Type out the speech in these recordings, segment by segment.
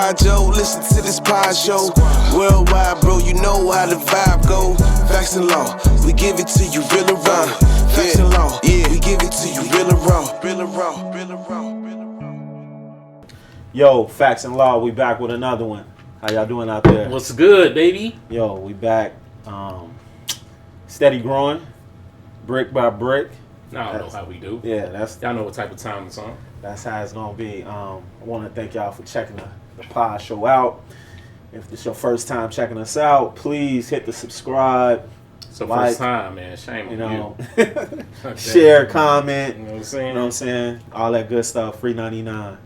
squad, Joe. Listen to this pod show. Worldwide, bro, you know how the vibe go. Facts and law, we give it to you real and raw. Facts and law, yeah, we give it to you real and raw. Real and raw, real and raw, real and raw. Yo, Facts and Law, we back with another one. How y'all doing out there? What's good, baby? Yo, we back. Steady growing, brick by brick. I don't know how we do. Yeah, Y'all know what type of time it's on. that's how it's gonna be. I want to thank y'all for checking the pod show out. If this your first time checking us out, please hit the subscribe. So like, first time, man. Shame on you. Share, comment. You know what I'm saying? You know what I'm saying? All that good stuff. Free 99.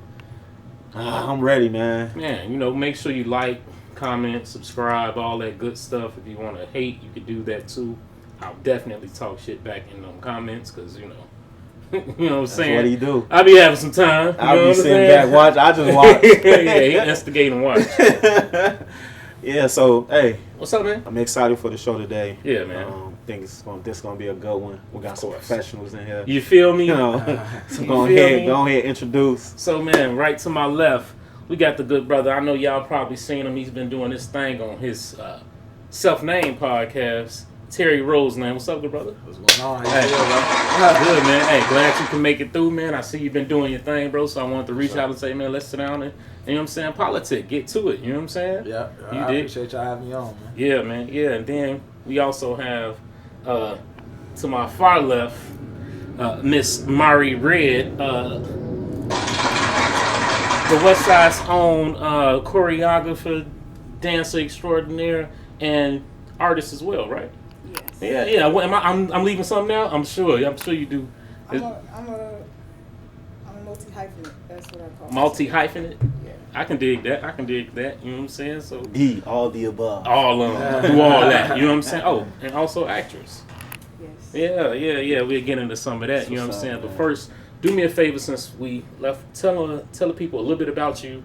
I'm ready, man. Man, you know, make sure you like, comment, subscribe, all that good stuff. If you want to hate, you can do that too. I'll definitely talk shit back in them comments because, you know, you know what I'm saying? What do you do? I be having some time. I'll be sitting back, watch. I just watch. Yeah, he instigate and watch. Yeah, so, hey. What's up, man? I'm excited for the show today. Yeah, man. I think this is gonna be a good one. We got some professionals in here. You feel me? You know, so go ahead, introduce. So, man, right to my left, we got the good brother. I know y'all probably seen him. He's been doing this thing on his self-named podcast, Terry Rosand. What's up, good brother? What's going on? Hey, good, man. Hey, glad you can make it through, man. I see you've been doing your thing, bro. So I wanted to reach out and say, man, let's sit down and, you know what I'm saying, politic, get to it. You know what I'm saying? Yeah, You I did. appreciate y'all having me on, man. Yeah, man. Yeah, and then we also have, to my far left, Miss Mari Red, the West Side's own choreographer, dancer extraordinaire, and artist as well, right? Yes. Yeah. I'm leaving something out. I'm sure you do. I'm a multi-hyphenate. That's what I call it. Multi-hyphenate. Yeah. I can dig that. You know what I'm saying? So All the above. all of them, do all that. You know what I'm saying? Oh, and also actress. Yes. Yeah. We'll get into some of that. You know what I'm saying? man. But first, do me a favor since we left. Tell the people a little bit about you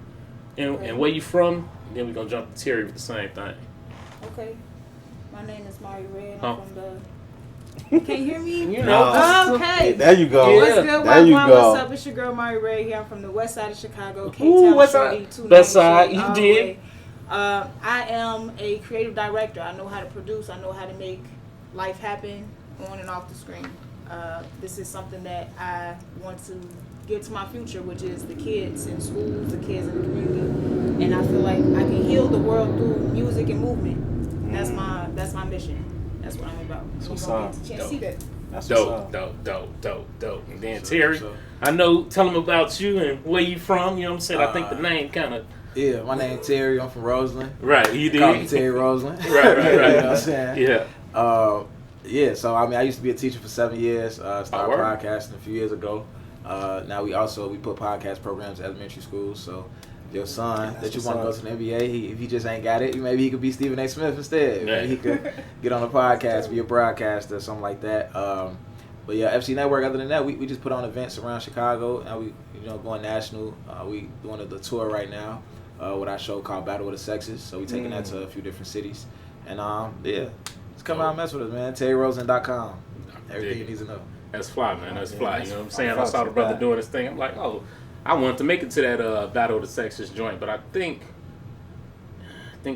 and where you from. And then we're gonna jump to Terry with the same thing. Okay. My name is Mari Red. Huh. I'm from the. Can you hear me? You know. No. Okay. There you go. Yeah. What's good? There you go. What's up? It's your girl Mari Red here. I'm from the West Side of Chicago, Ooh, K-Town, West Shorty, Side. 290 West Side, you all the did. way. I am a creative director. I know how to produce. I know how to make life happen on and off the screen. This is something that I want to give to my future, which is the kids in schools, the kids in the community, and I feel like I can heal the world through music and movement. That's my mission. That's what I'm about. That's what's You gonna up. get a chance to see that. That's what's up. Dope. And then So- Terry, so- I know. Tell them about you and where you from. You know what I'm saying? I think the name kind of Yeah, my name Terry. I'm from Roseland. right. You Call me did. Terry Roseland. Right. You know what I'm saying? Yeah. Yeah, so I mean, I used to be a teacher for 7 years. Started word. podcasting a few years ago. Now we put podcast programs at elementary schools. So your son that you want to go to the NBA, if he just ain't got it, maybe he could be Stephen A. Smith instead. Yeah. Maybe he could get on a podcast, be a broadcaster, or something like that. But yeah, FC Network. Other than that, we just put on events around Chicago. Now we going national. We doing the tour right now with our show called Battle of the Sexes. So we taking that to a few different cities. And yeah, just come out and mess with us, man. TerryRosen.com. Everything you need to know. That's fly, man. That's Yeah, fly. that's You know what I'm saying? I fucks saw the with brother that. doing this thing. I'm like, oh, I wanted to make it to that Battle of the Sexes joint, but I think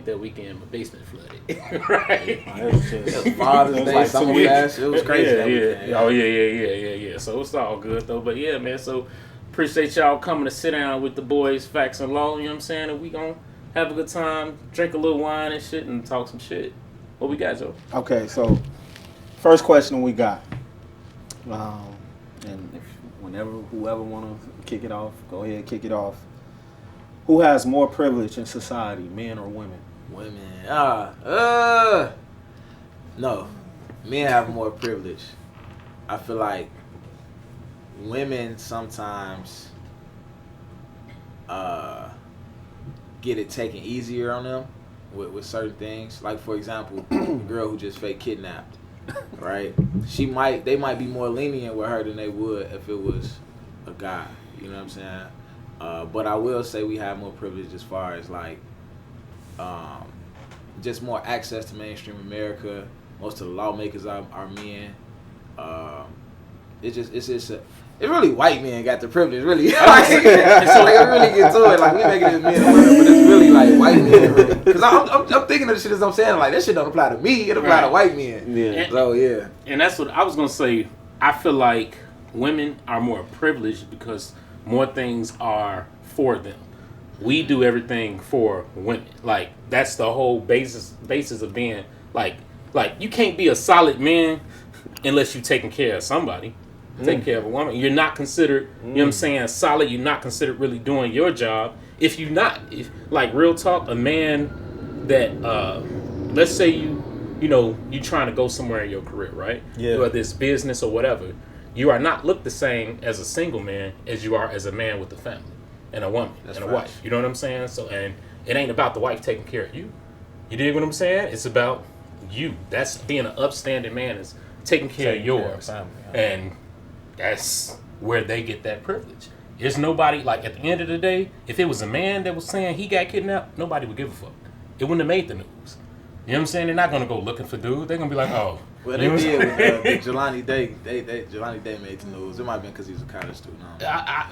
that weekend my basement flooded. Right? It was just- Father's it was Day, like Summer 2 weeks. Fest. It was crazy. that Yeah. weekend. Oh yeah. So it's all good though. But yeah, man. So appreciate y'all coming to sit down with the boys, Facts and Law. You know what I'm saying? And we gonna have a good time, drink a little wine and shit, and talk some shit. What we got, Joe? Okay, so first question we got, and whoever want to kick it off, go ahead, kick it off. Who has more privilege in society, men or women? Women. No. Men have more privilege. I feel like women sometimes get it taken easier on them with certain things. Like, for example, the girl who just fake kidnapped, right? They might be more lenient with her than they would if it was a guy. You know what I'm saying? But I will say we have more privilege as far as like just more access to mainstream America. Most of the lawmakers are men. It's really white men got the privilege, really. Like, so it really get to it. Like, we making it men and women, but it's really like white men, really. Because I'm thinking of the shit as I'm saying, like, that shit don't apply to me. It apply to white men. Yeah. So, yeah. And that's what I was gonna say. I feel like women are more privileged because more things are for them. We do everything for women. Like, that's the whole basis of being like you can't be a solid man unless you're taking care of somebody. Taking care of a woman. You're not considered, you know what I'm saying, solid. You're not considered really doing your job. If you're not, like, real talk, a man that, let's say you trying to go somewhere in your career, right? Yeah. Whether it's business or whatever, you are not looked the same as a single man as you are as a man with a family and a woman and a wife. You know what I'm saying? So, and it ain't about the wife taking care of you. You dig what I'm saying? It's about you. That's being an upstanding man, is taking care of yours. And that's where they get that privilege. There's nobody, like, at the end of the day, if it was a man that was saying he got kidnapped, nobody would give a fuck. It wouldn't have made the news. You know what I'm saying? They're not going to go looking for dude. They're going to be like, oh. Well, they did with Jelani Day. Jelani Day made the news. It might have been because he was a college student.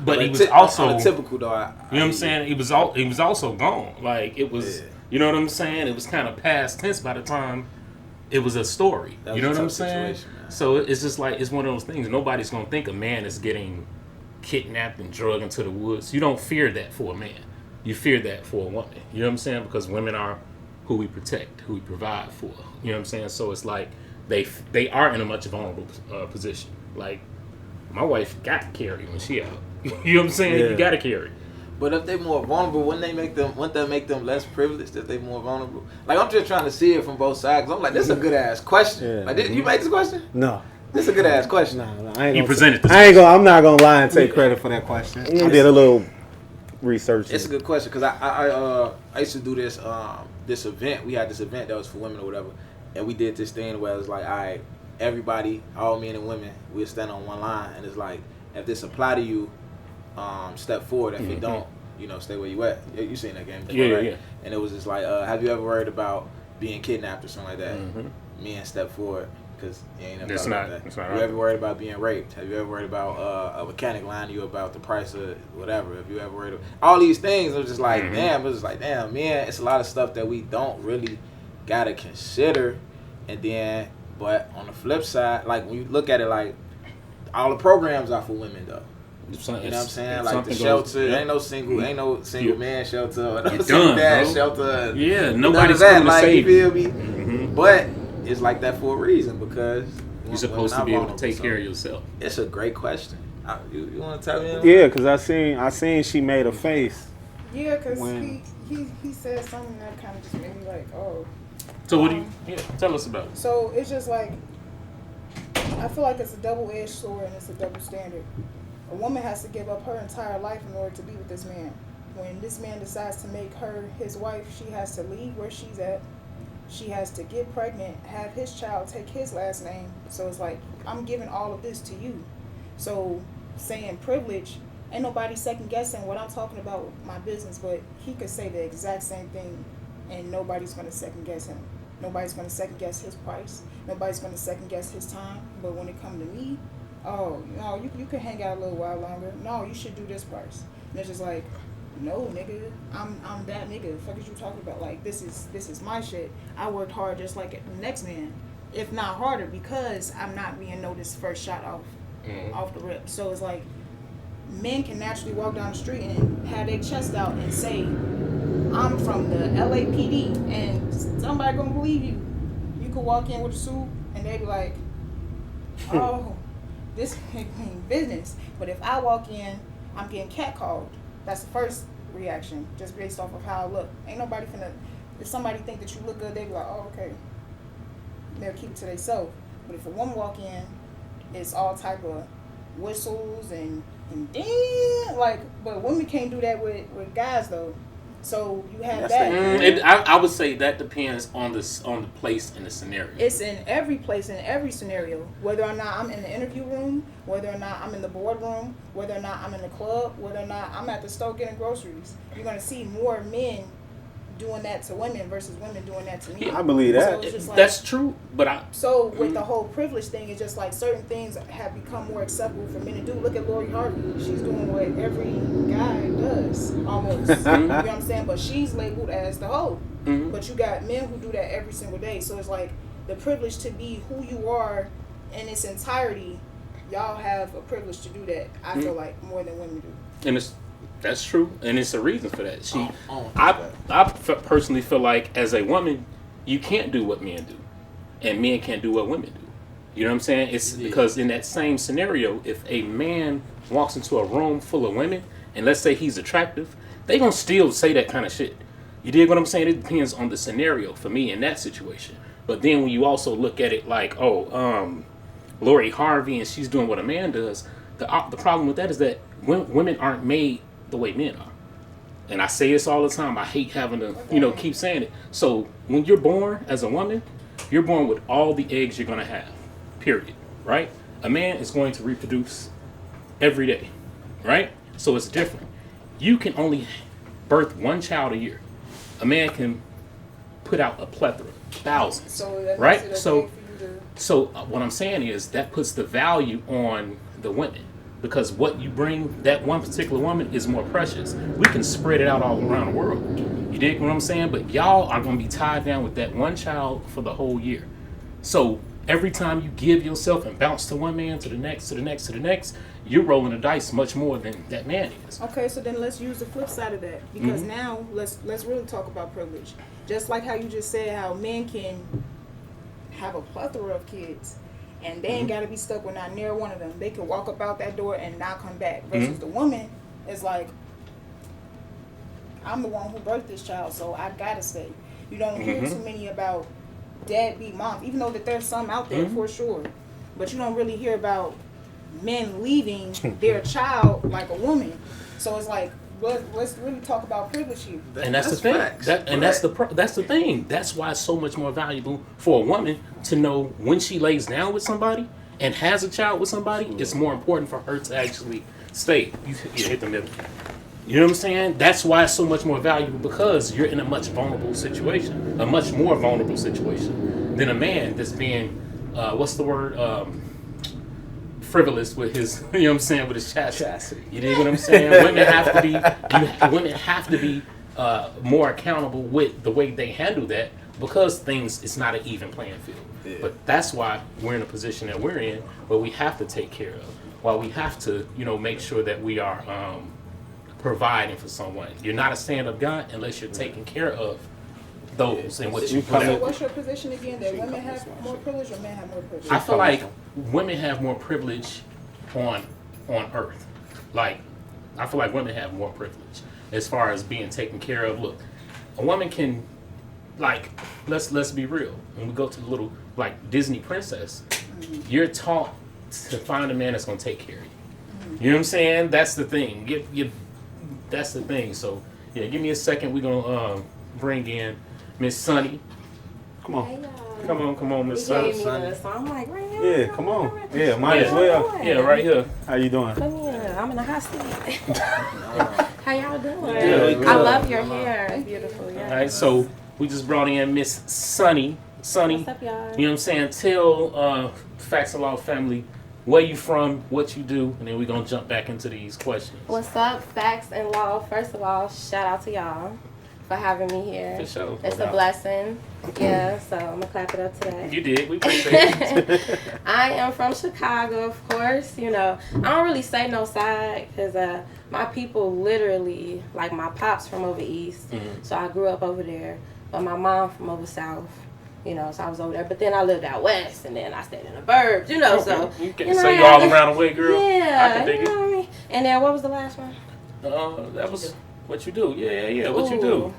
But he was also on a typical though. You know what I'm saying? He was also gone. Like, it was. You know what I'm saying? It was kind of past tense by the time it was a story. You know what I'm saying? So it's just like, it's one of those things. Nobody's gonna think a man is getting kidnapped and drugged into the woods. You don't fear that for a man. You fear that for a woman. You know what I'm saying? Because women are who we protect, who we provide for. You know what I'm saying? So it's like they are in a much vulnerable position. Like, my wife got to carry when she out. You know what I'm saying? Yeah. You got to carry. But if they more vulnerable, wouldn't that make them less privileged if they more vulnerable? Like, I'm just trying to see it from both sides. 'Cause I'm like, this is a good ass question. Yeah. Like, did you make this question? No. This is a good ass question. No, I ain't You gonna presented this. I'm not gonna lie and take credit for that question. I did a little research. It's a good question because I used to do this this event. We had this event that was for women or whatever, and we did this thing where it was like, all right, everybody, all men and women, we'll stand on one line, and it's like, if this apply to you, step forward. If it don't, stay where you at. You seen that game before, right? Yeah. And it was just like, have you ever worried about being kidnapped or something like that? Men step forward. Because you ain't never thought about that. It's not right. Have you ever worried about being raped? Have you ever worried about a mechanic lying to you about the price of whatever? Have you ever worried about all these things? It was just like, damn. It was like, damn, man. It's a lot of stuff that we don't really gotta consider. And then, but on the flip side, like, when you look at it, like, all the programs are for women though. You know what I'm saying? Like, the shelter, ain't no single man shelter or no single dad shelter. Yeah, nobody's coming to save you. Feel me? But it's like that for a reason, because you're supposed to be able to take care of yourself. It's a great question. You want to tell me? Yeah, because I seen she made a face. Yeah, because he said something that kind of just made me like, oh. So what do you tell us about it? So it's just like, I feel like it's a double-edged sword and it's a double standard. A woman has to give up her entire life in order to be with this man. When this man decides to make her his wife, she has to leave where she's at. She has to get pregnant, have his child take his last name. So it's like, I'm giving all of this to you. So saying privilege, ain't nobody second guessing what I'm talking about with my business, but he could say the exact same thing and nobody's going to second guess him. Nobody's going to second guess his price. Nobody's going to second guess his time. But when it comes to me, oh, no, you can hang out a little while longer. No, you should do this price. And it's just like, no, nigga, I'm that nigga. The fuck is you talking about? Like, this is my shit. I worked hard just like the next man, if not harder, because I'm not being noticed first shot off the rip. So it's like, men can naturally walk down the street and have their chest out and say, I'm from the LAPD, and somebody gonna believe you. You could walk in with a suit and they be like, oh, this ain't business. But if I walk in, I'm getting catcalled. That's the first reaction, just based off of how I look. Ain't nobody finna, if somebody think that you look good, they be like, oh, okay. They'll keep it to themselves. But if a woman walk in, it's all type of whistles and damn, like, but women can't do that with guys though. So you have that. I would say that depends on the place and the scenario. It's in every place, in every scenario. Whether or not I'm in the interview room, whether or not I'm in the boardroom, whether or not I'm in the club, whether or not I'm at the store getting groceries. You're gonna see more men doing that to women versus women doing that to me. I believe that. So it's just like, That's true, but so with the whole privilege thing, it's just like certain things have become more acceptable for men to do. Look at Lori Harvey. She's doing what every guy does, almost. You know what I'm saying? But she's labeled as the hoe. But you got men who do that every single day. So it's like the privilege to be who you are in its entirety. Y'all have a privilege to do that. I feel like more than women do. and that's true, and it's a reason for that. I personally feel like as a woman, you can't do what men do, and men can't do what women do. You know what I'm saying? It's because in that same scenario, if a man walks into a room full of women, and let's say he's attractive, they gonna still say that kind of shit. You dig what I'm saying? It depends on the scenario for me in that situation. But then when you also look at it like, Lori Harvey and she's doing what a man does, the problem with that is that women aren't made the way men are. And I say this all the time. I hate having to, keep saying it. So when you're born as a woman, you're born with all the eggs you're going to have, period, right? A man is going to reproduce every day, right? So it's different. You can only birth one child a year. A man can put out a plethora, thousands, So that right? makes it So okay for you to... So what I'm saying is that puts the value on the women, because what you bring that one particular woman is more precious. We can spread it out all around the world. You dig what I'm saying? But y'all are going to be tied down with that one child for the whole year. So every time you give yourself and bounce to one man, to the next, to the next, to the next, you're rolling the dice much more than that man is. Okay, so then let's use the flip side of that, because now let's really talk about privilege. Just like how you just said how men can have a plethora of kids and they ain't got to be stuck with not near one of them. They can walk up out that door and not come back. Versus the woman is like, I'm the one who birthed this child, so I gotta stay. You don't hear too many about deadbeat moms, even though that there's some out there for sure. But you don't really hear about men leaving their child like a woman. So it's like, let's really talk about privilege here. And that's the thing. facts. That's the thing. That's why it's so much more valuable for a woman to know when she lays down with somebody and has a child with somebody. It's more important for her to actually stay. You hit the middle. You know what I'm saying? That's why it's so much more valuable, because you're in a much more vulnerable situation than a man that's being, frivolous with his, you know what I'm saying, with his chastity. You dig what I'm saying? Women have to be more accountable with the way they handle that, because it's not an even playing field. Yeah. But that's why we're in a position that we're in, where we have to take care of, while we have to, make sure that we are providing for someone. You're not a stand-up guy unless you're taking care of those and what you put So out. what's your position again? That women have more privilege or men have more privilege? I feel like women have more privilege on earth. Like, I feel like women have more privilege as far as being taken care of. Look, a woman can, like, let's be real. When we go to the little, like, Disney princess, you're taught to find a man that's gonna take care of you. You know what I'm saying? That's the thing. That's the thing. So yeah, give me a second. We're gonna bring in Miss Sunny. Come on. Hey, Come on, Miss Sunny. So I'm like, right here. Yeah, come on. Yeah, might as well. Yeah, right here. How you doing? Come here. I'm in the hot seat. How y'all doing? Good. I love your hair. It's beautiful. Yeah. All right, so we just brought in Miss Sunny. Sunny, What's up, y'all? you know what I'm saying? Tell Facts of Law family where you from, what you do, and then we're gonna jump back into these questions. What's up, Facts and Law? First of all, shout out to y'all for having me here. For sure. It's a blessing. Yeah, so I'm gonna clap it up today. You did. We appreciate it. I am from Chicago, of course. I don't really say no side because my people literally, like my pops from over east, so I grew up over there. But my mom from over south, so I was over there. But then I lived out west, and then I stayed in the burbs, so. Okay. So you all around the way, girl? Yeah, I can dig you know what I mean? And then what was the last one? That was what you do. Yeah. What you do?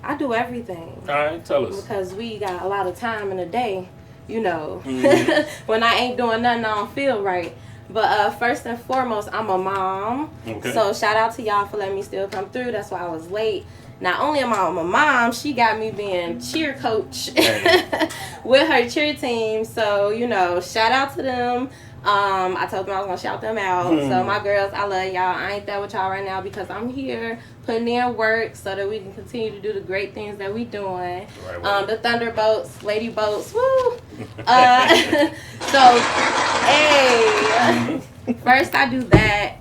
I do everything. All right, tell us. Because we got a lot of time in the day, when I ain't doing nothing, I don't feel right. But first and foremost, I'm a mom. Okay. So shout out to y'all for letting me still come through. That's why I was late. Not only am I a mom, she got me being cheer coach with her cheer team. So, shout out to them. I told them I was gonna shout them out. So my girls, I love y'all. I ain't there with y'all right now because I'm here putting in work so that we can continue to do the great things that we doing. Right. The Thunderbolts, Lady Boats, woo. So, hey, first I do that.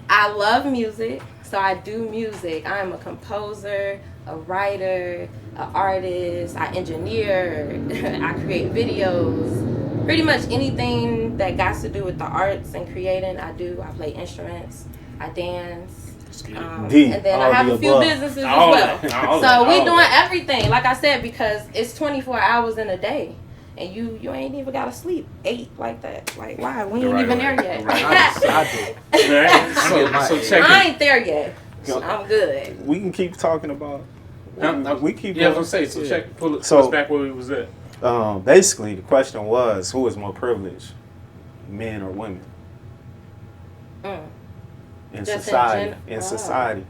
I love music, so I do music. I am a composer, a writer, an artist. I engineer. I create videos. Pretty much anything that got to do with the arts and creating, I do. I play instruments. I dance. And then I have a few businesses as well. So we doing everything, like I said, because it's 24 hours in a day. And you ain't even gotta sleep 8 like that. Like, why? We ain't even there yet. So check it. I ain't there yet. I'm good. We can keep talking about. We keep. Yeah, I was gonna say. So check. Pull us back where we was at. Basically, the question was, who is more privileged, men or women? In Just society. in society.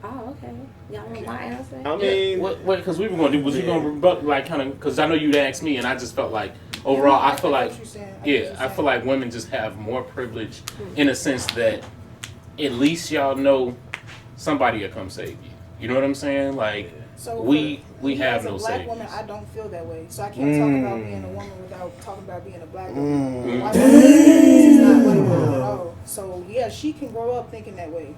Oh, okay. Y'all want my answer? I mean, what? Because we were gonna do. Was you gonna rebut, like, kind of? Because I know you'd asked me, and I just felt like overall, I feel like, I feel like women just have more privilege in a sense that at least y'all know somebody will come save you. You know what I'm saying? Like, So we have no as a black savings. woman, I don't feel that way. So I can't talk about being a woman without talking about being a black woman. White woman is not white woman at all. So yeah, she can grow up thinking that way.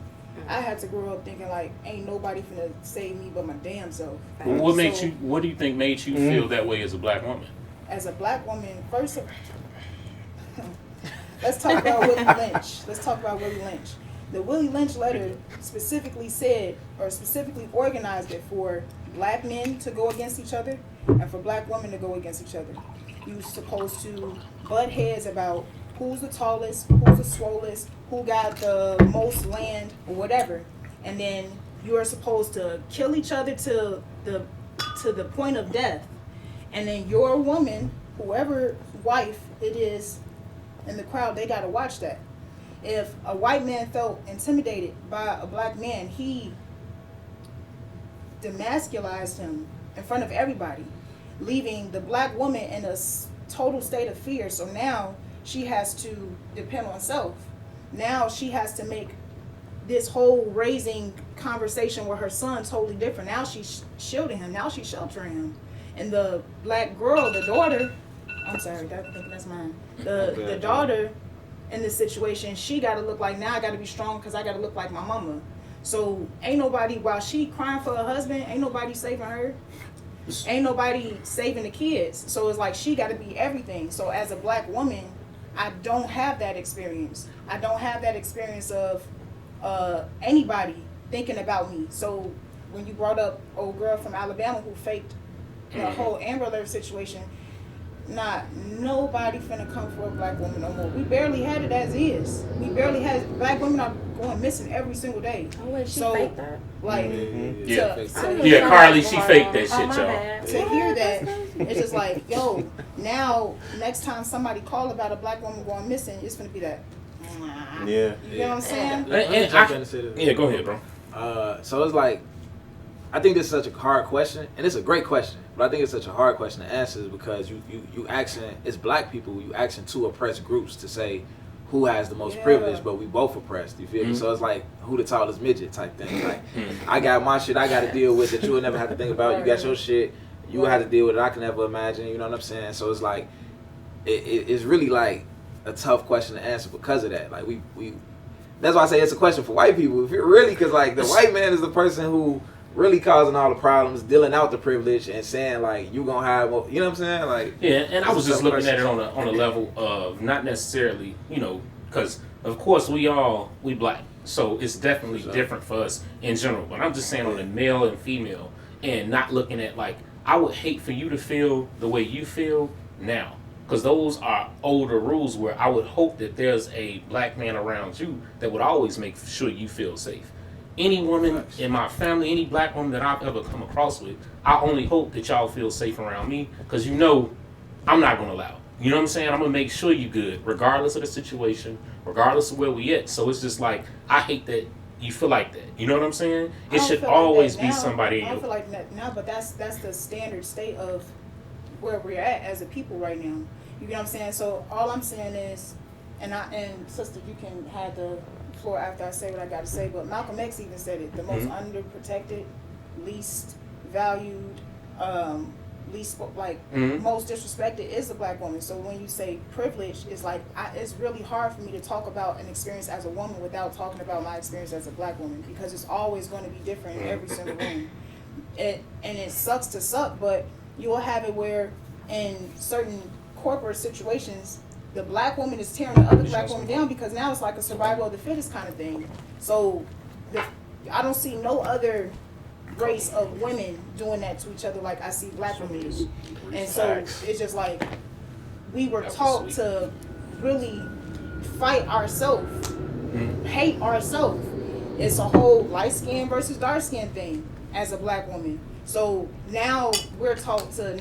I had to grow up thinking like, ain't nobody finna save me but my damn self. What makes you? What do you think made you feel that way as a black woman? As a black woman, first, let's talk about Willie Lynch. The Willie Lynch letter specifically said, or specifically organized it for black men to go against each other and for black women to go against each other. You're supposed to butt heads about who's the tallest, who's the swollest, who got the most land or whatever. And then you are supposed to kill each other to the point of death. And then your woman, whoever wife it is in the crowd, they gotta watch that. If a white man felt intimidated by a black man, he demasculized him in front of everybody, leaving the black woman in a total state of fear. So now she has to depend on self. Now she has to make this whole raising conversation with her son totally different. Now she's shielding him. Now she's sheltering him. And the black girl, the daughter, I'm sorry, that's mine. The daughter in this situation, she got to look like, now I got to be strong because I got to look like my mama. So ain't nobody, while she crying for her husband, ain't nobody saving her. Ain't nobody saving the kids. So it's like she got to be everything. So as a black woman, I don't have that experience. I don't have that experience of anybody thinking about me. So when you brought up old girl from Alabama who faked the whole Amber Alert situation, nobody finna come for a black woman no more. We barely had it as is. We barely had, black women are going missing every single day. Oh, wait, she faked that? Like, Yeah, Carly, she faked that shit, y'all. To hear that, it's just like, yo, now next time somebody call about a black woman going missing, it's gonna be that. Yeah. You know what I'm saying? Yeah, go ahead, bro. So it's like, I think this is such a hard question, and it's a great question, but I think it's such a hard question to answer because you asking, it's black people, you asking two oppressed groups to say who has the most privilege, but we both oppressed, you feel me? So it's like, who the tallest midget type thing. Like, I got my shit I got to deal with that you will never have to think about. You got your shit, you will have to deal with it I can never imagine, you know what I'm saying? So it's like, it's really like a tough question to answer because of that. Like, we that's why I say it's a question for white people. If you're really, because like the white man is the person who really causing all the problems, dealing out the privilege and saying like you gonna have, you know what I'm saying? Like, yeah, and I was just looking at it on a level of not necessarily, you know, because of course we black, so it's definitely different for us in general. But I'm just saying on the male and female, and not looking at like, I would hate for you to feel the way you feel now, because those are older rules where I would hope that there's a black man around you that would always make sure you feel safe. Any woman in my family, any black woman that I've ever come across with, I only hope that y'all feel safe around me, because you know I'm not going to allow it. You know what I'm saying? I'm going to make sure you good, regardless of the situation, regardless of where we at. So it's just like, I hate that you feel like that. You know what I'm saying? It should always be somebody in I don't your... feel like that now, but that's the standard state of where we're at as a people right now. You get what I'm saying? So all I'm saying is, and sister, you can have the floor after I say what I got to say. But Malcolm X even said it: the most underprotected, least valued, least most disrespected is a black woman. So when you say privilege, it's like it's really hard for me to talk about an experience as a woman without talking about my experience as a black woman, because it's always going to be different in every single room. And it sucks to suck, but you will have it where in certain corporate situations, the black woman is tearing the other black woman down, because now it's like a survival of the fittest kind of thing. So I don't see no other race of women doing that to each other like I see black women do. And so it's just like we were taught to really fight ourselves, hate ourselves. It's a whole light skin versus dark skin thing as a black woman. So now we're taught to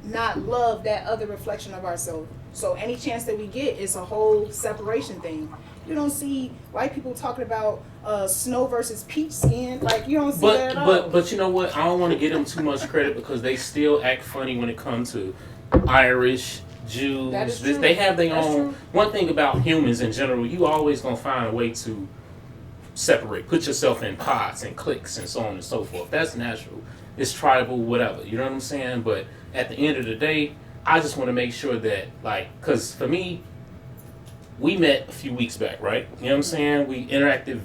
not love that other reflection of ourselves. So any chance that we get, it's a whole separation thing. You don't see white people talking about snow versus peach skin. Like, you don't see that at all. But you know what? I don't want to give them too much credit, because they still act funny when it comes to Irish, Jews. That is true. They have their That's own. true. One thing about humans in general, you always gonna find a way to separate, put yourself in pods and cliques and so on and so forth. That's natural. It's tribal, whatever. You know what I'm saying? But at the end of the day, I just want to make sure that, like, because for me, we met a few weeks back, right? You know what I'm saying? We interacted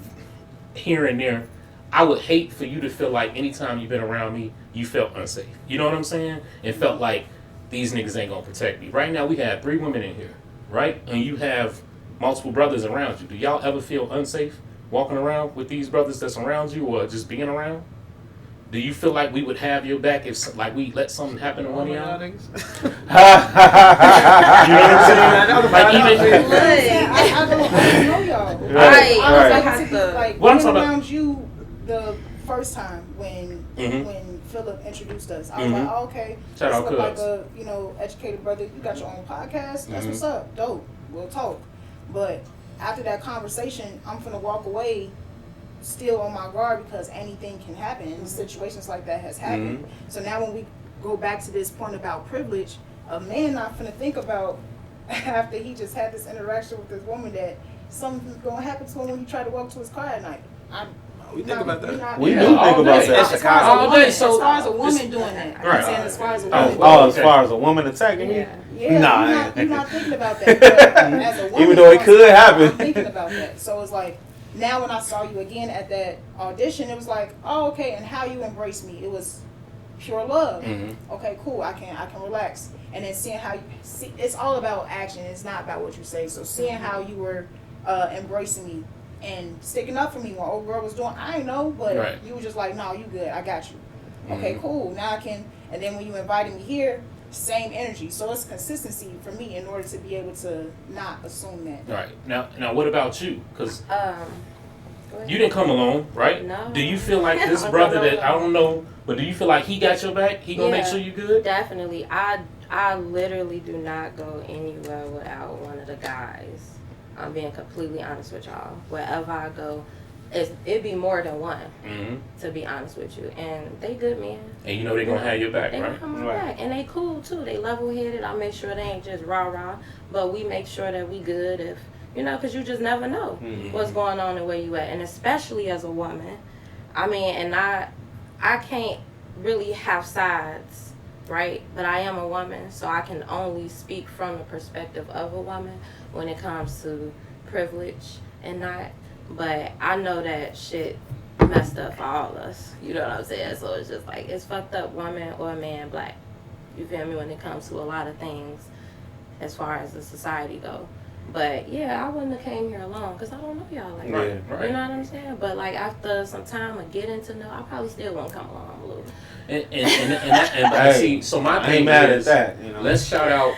here and there. I would hate for you to feel like anytime you've been around me, you felt unsafe. You know what I'm saying? And felt like these niggas ain't gonna protect me. Right now, we have 3 women in here, right? And you have multiple brothers around you. Do y'all ever feel unsafe walking around with these brothers that's around you, or just being around? Do you feel like we would have your back if, like, we let something happen to one of y'all? You know what I'm saying? Like, even I don't know y'all. Right. I was like What I'm being talking around you the first time when Philip introduced us. I was like, oh, okay, Shout out this look like Cubs. a educated brother. You got your own podcast. That's what's up. Dope. We'll talk. But after that conversation, I'm finna walk away still on my guard, because anything can happen, and situations like that has happened. So now when we go back to this point about privilege, a man not finna think about after he just had this interaction with this woman that something's gonna happen to him when you try to walk to his car at night. We think about that. We do think about that. As far All day, so- as far as a woman doing that, Right. I'm saying as far as a woman. Oh, as far as a woman attacking me? Yeah, Nah. you're not thinking about that. But as a woman, Even though it could happen. I'm thinking about that. So it's like, now when I saw you again at that audition, it was like, oh, okay, and how you embraced me, it was pure love. Okay, cool, I can relax. And then seeing how you see, it's all about action, it's not about what you say. So seeing how you were embracing me and sticking up for me when old girl was doing, I ain't know, but you were just like, no, you good, I got you. Okay, cool, now I can. And then when you invited me here, same energy. So it's consistency for me in order to be able to not assume that. Right. Now what about you? Because you didn't come alone, right? No. Do you feel like this brother that, I don't know, but do you feel like he got your back? He gonna make sure you good? Definitely. I literally do not go anywhere without one of the guys. I'm being completely honest with y'all. Wherever I go, it'd be more than one, to be honest with you. And they good men. And you know they gonna have your back, They right? gonna have my back. And they cool too. They level headed. I make sure they ain't just rah-rah. But we make sure that we good if, you know, because you just never know what's going on and where you at. And especially as a woman. I mean, and I can't really have sides, right? But I am a woman, so I can only speak from the perspective of a woman when it comes to privilege and not. But I know that shit messed up for all of us. You know what I'm saying? So it's just like, it's fucked up, woman or man, black. You feel me? When it comes to a lot of things as far as the society go. But yeah, I wouldn't have came here alone because I don't know y'all like that. Right. You know what I'm saying? But like after some time of getting to know, I probably still won't come along a little. And see, so my I thing ain't mad is, at that. You know? let's shout out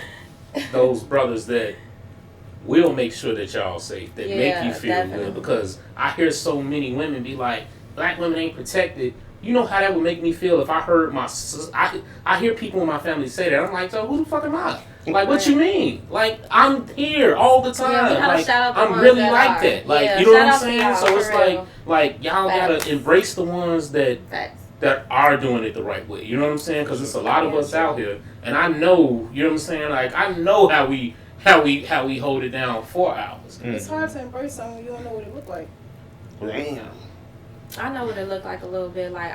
those brothers that will make sure that y'all safe, that make you feel good. Because I hear so many women be like, black women ain't protected. You know how that would make me feel if I heard I hear people in my family say that. I'm like, so who the fuck am I? Like, what you mean? Like, I'm here all the time. Yeah, like, I'm really like that. Like, you know what I'm saying? So it's y'all like y'all gotta embrace the ones that that are doing it the right way. You know what I'm saying? Because it's a lot of us out here, and I know, you know what I'm saying. Like I know how we hold it down for hours. It's hard to embrace something when you don't know what it look like. Damn. I know what it looked like a little bit. Like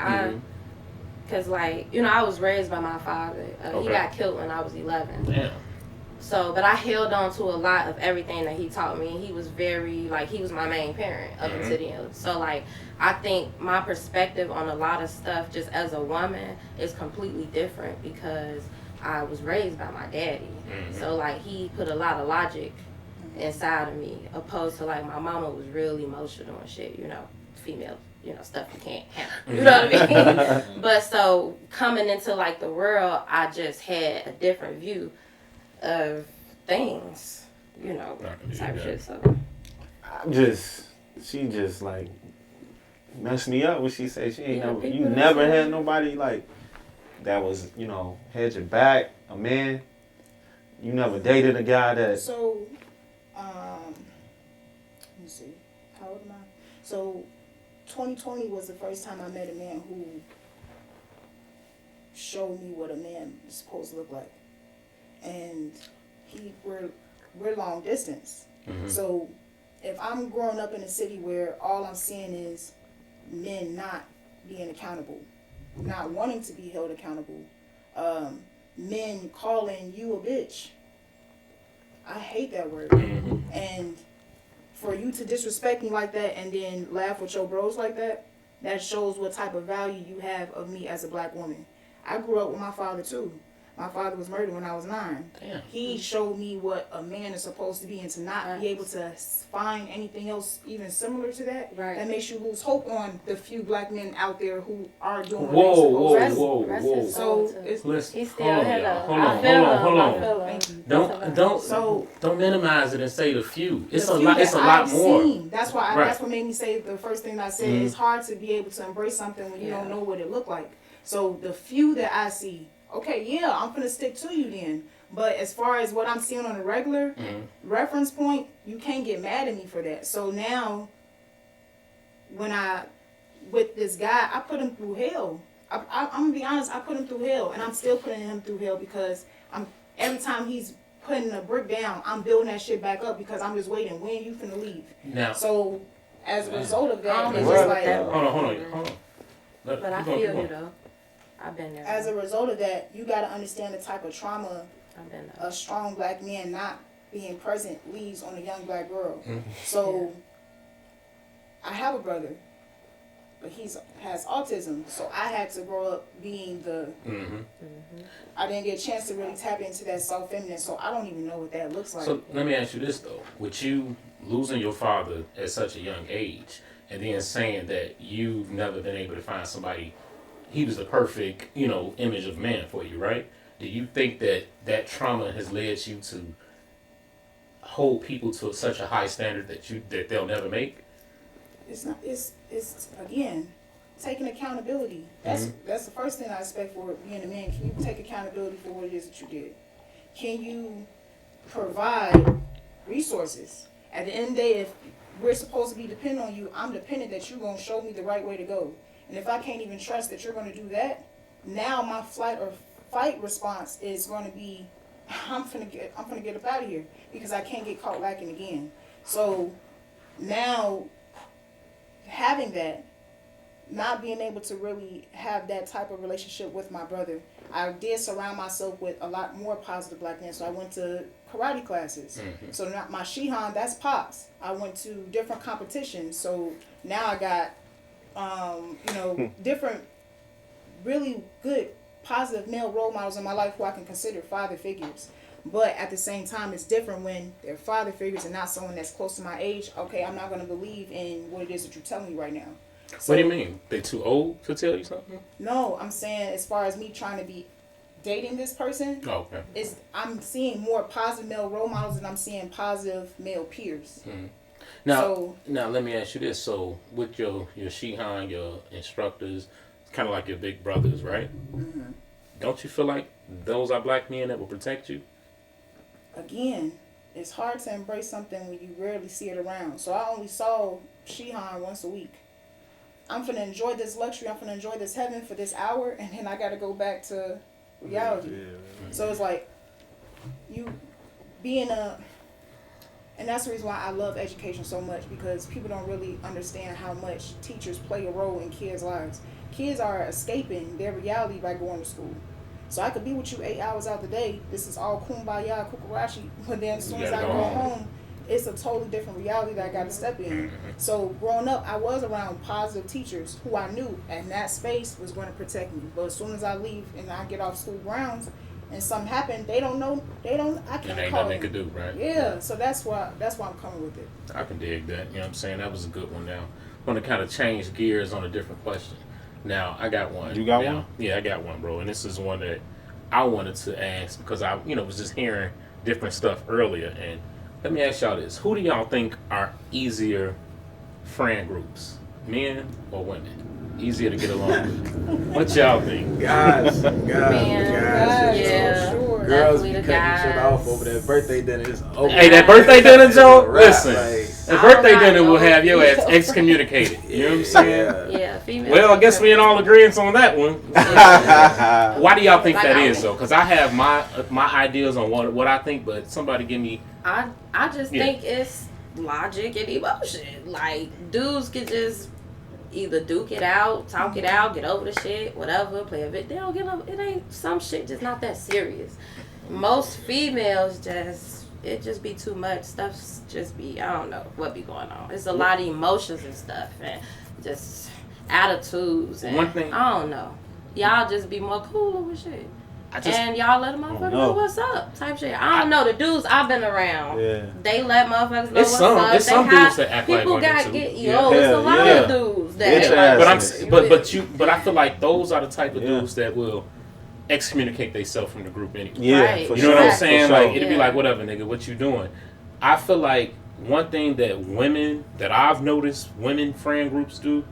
cause like I was raised by my father. He got killed when I was 11. Damn. So, but I held on to a lot of everything that he taught me. He was very, like, he was my main parent up until the end. So, like, I think my perspective on a lot of stuff just as a woman is completely different because I was raised by my daddy. So, like, he put a lot of logic inside of me opposed to, like, my mama was real emotional and shit, female, stuff you can't handle. You know what I mean? But so, coming into, like, the world, I just had a different view of things, type shit. So she just like messed me up when she said she ain't you never had nobody like that was had your back, a man. You never dated a guy that. So, let me see, how old am I? So, 2020 was the first time I met a man who showed me what a man is supposed to look like. And we're long distance. So if I'm growing up in a city where all I'm seeing is men not being accountable, not wanting to be held accountable, men calling you a bitch, I hate that word. And for you to disrespect me like that and then laugh with your bros like that, that shows what type of value you have of me as a black woman. I grew up with my father too. My father was murdered when I was 9. Damn. He showed me what a man is supposed to be, and to not be able to find anything else even similar to that, that makes you lose hope on the few black men out there who are doing what they're supposed to. So he's still hold on. Don't minimize it and say the few. It's a lot. It's a lot more. That's why. That's what made me say the first thing I said. It's hard to be able to embrace something when you don't know what it looked like. So the few that I see. Okay, yeah, I'm gonna stick to you then. But as far as what I'm seeing on a regular reference point, you can't get mad at me for that. So now, with this guy, I put him through hell. I'm gonna be honest, I put him through hell, and I'm still putting him through hell because every time he's putting a brick down, I'm building that shit back up because I'm just waiting. When you finna leave? Now, so as a result of that, it's just just like hold on. But I feel you though. I've been there. As a result of that, you got to understand the type of trauma a strong black man not being present leaves on a young black girl. So, I have a brother, but he has autism. So I had to grow up being the. I didn't get a chance to really tap into that soft feminine, so I don't even know what that looks like. So let me ask you this though: with you losing your father at such a young age, and then saying that you've never been able to find somebody. He was the perfect, image of man for you, right? Do you think that trauma has led you to hold people to such a high standard that they'll never make? It's not. It's again taking accountability. That's the first thing I expect for being a man. Can you take accountability for what it is that you did? Can you provide resources? At the end of the day, if we're supposed to be dependent on you, I'm dependent that you're gonna show me the right way to go. And if I can't even trust that you're going to do that, now my flight or fight response is going to be, I'm gonna get up out of here because I can't get caught lacking again. So now having that, not being able to really have that type of relationship with my brother, I did surround myself with a lot more positive black men. So I went to karate classes. So now my Shihan, that's Pops. I went to different competitions. So now I got different really good positive male role models in my life who I can consider father figures. But at the same time, it's different when they're father figures and not someone that's close to my age. Okay, I'm not going to believe in what it is that you're telling me right now. So, what do you mean? They too old to tell you something? No, I'm saying as far as me trying to be dating this person, I'm seeing more positive male role models than I'm seeing positive male peers. Now let me ask you this. So with your Shihan, your instructors, kind of like your big brothers, right? Don't you feel like those are black men that will protect you? Again, it's hard to embrace something when you rarely see it around. So I only saw Shihan once a week. I'm finna enjoy this luxury, I'm finna enjoy this heaven for this hour, and then I gotta go back to reality. So it's like, you being and that's the reason why I love education so much, because people don't really understand how much teachers play a role in kids' lives. Kids are escaping their reality by going to school. So I could be with you 8 hours out the day. This is all kumbaya, kukarashi. But then as soon as I go home, it's a totally different reality that I got to step in. So growing up, I was around positive teachers who I knew, and that space was going to protect me. But as soon as I leave and I get off school grounds, and something happened, I can't and ain't call nothing they them. could do, right? Yeah, so that's why I'm coming with it. I can dig that. You know what I'm saying? That was a good one. Now, I'm going to kind of change gears on a different question. Now, I got one. You got one? Yeah, I got one, bro. And this is one that I wanted to ask because I, was just hearing different stuff earlier. And let me ask y'all this. Who do y'all think are easier friend groups? Men or women? Easier to get along with? What y'all think? Guys. Yeah. Sure. Girls be Definitely the cutting each other off over that birthday dinner. It's over. Hey, that birthday dinner, Joe? Listen. I The birthday don't dinner will know. have your ass excommunicated. You know what I'm saying? Yeah, female. Well, I guess we in all agreement on that one. Why do y'all think Like, that is, though? Because I have my ideas on what I think, but somebody give me... I just think it's logic and emotion. Like, dudes can just either duke it out, talk it out, get over the shit, whatever, play a bit. They don't get up. It ain't, some shit just not that serious. Most females it just be too much. Stuff's just be, I don't know what be going on. It's a lot of emotions and stuff and just attitudes and One thing- I don't know. Y'all just be more cooler with shit. And y'all let a motherfucker know what's up, type shit. I don't know, the dudes I've been around, they let motherfuckers know what's up. It's some dudes that act like people women got too. it's Yeah. a lot of dudes that. But I feel like those are the type of dudes that will excommunicate themselves from the group anyway. Yeah, Right. for You know what I'm sure, saying? for sure. Like it'd be like, whatever, nigga, what you doing? I feel like one thing that I've noticed women friend groups do,